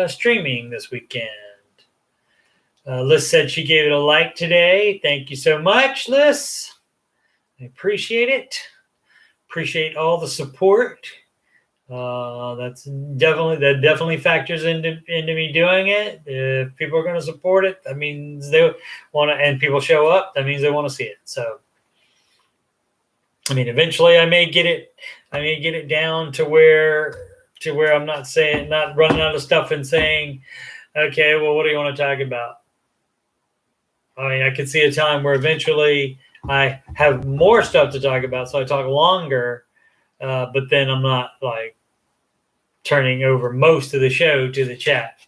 streaming this weekend. Liz said she gave it a like today. Thank you so much, Liz. I appreciate it. Appreciate all the support. That definitely factors into me doing it. If people are going to support it, that means they want to, and people show up, that means they want to see it. So, I mean, eventually I may get it down to where I'm not running out of stuff and saying, okay, well, what do you want to talk about? I mean, I could see a time where eventually I have more stuff to talk about, so I talk longer, but then I'm not like turning over most of the show to the chat,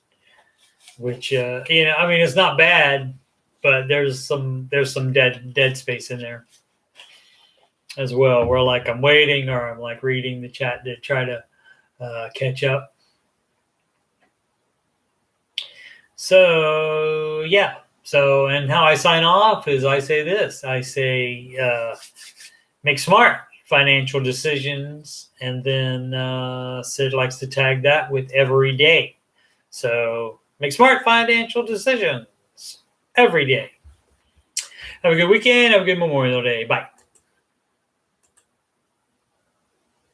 which I mean, it's not bad, but there's some dead space in there as well, where like I'm waiting or I'm like reading the chat to try to catch up. So yeah. So, and how I sign off is I say this. I say make smart financial decisions, and then Sid likes to tag that with every day. So make smart financial decisions every day. Have a good weekend. Have a good Memorial Day. Bye.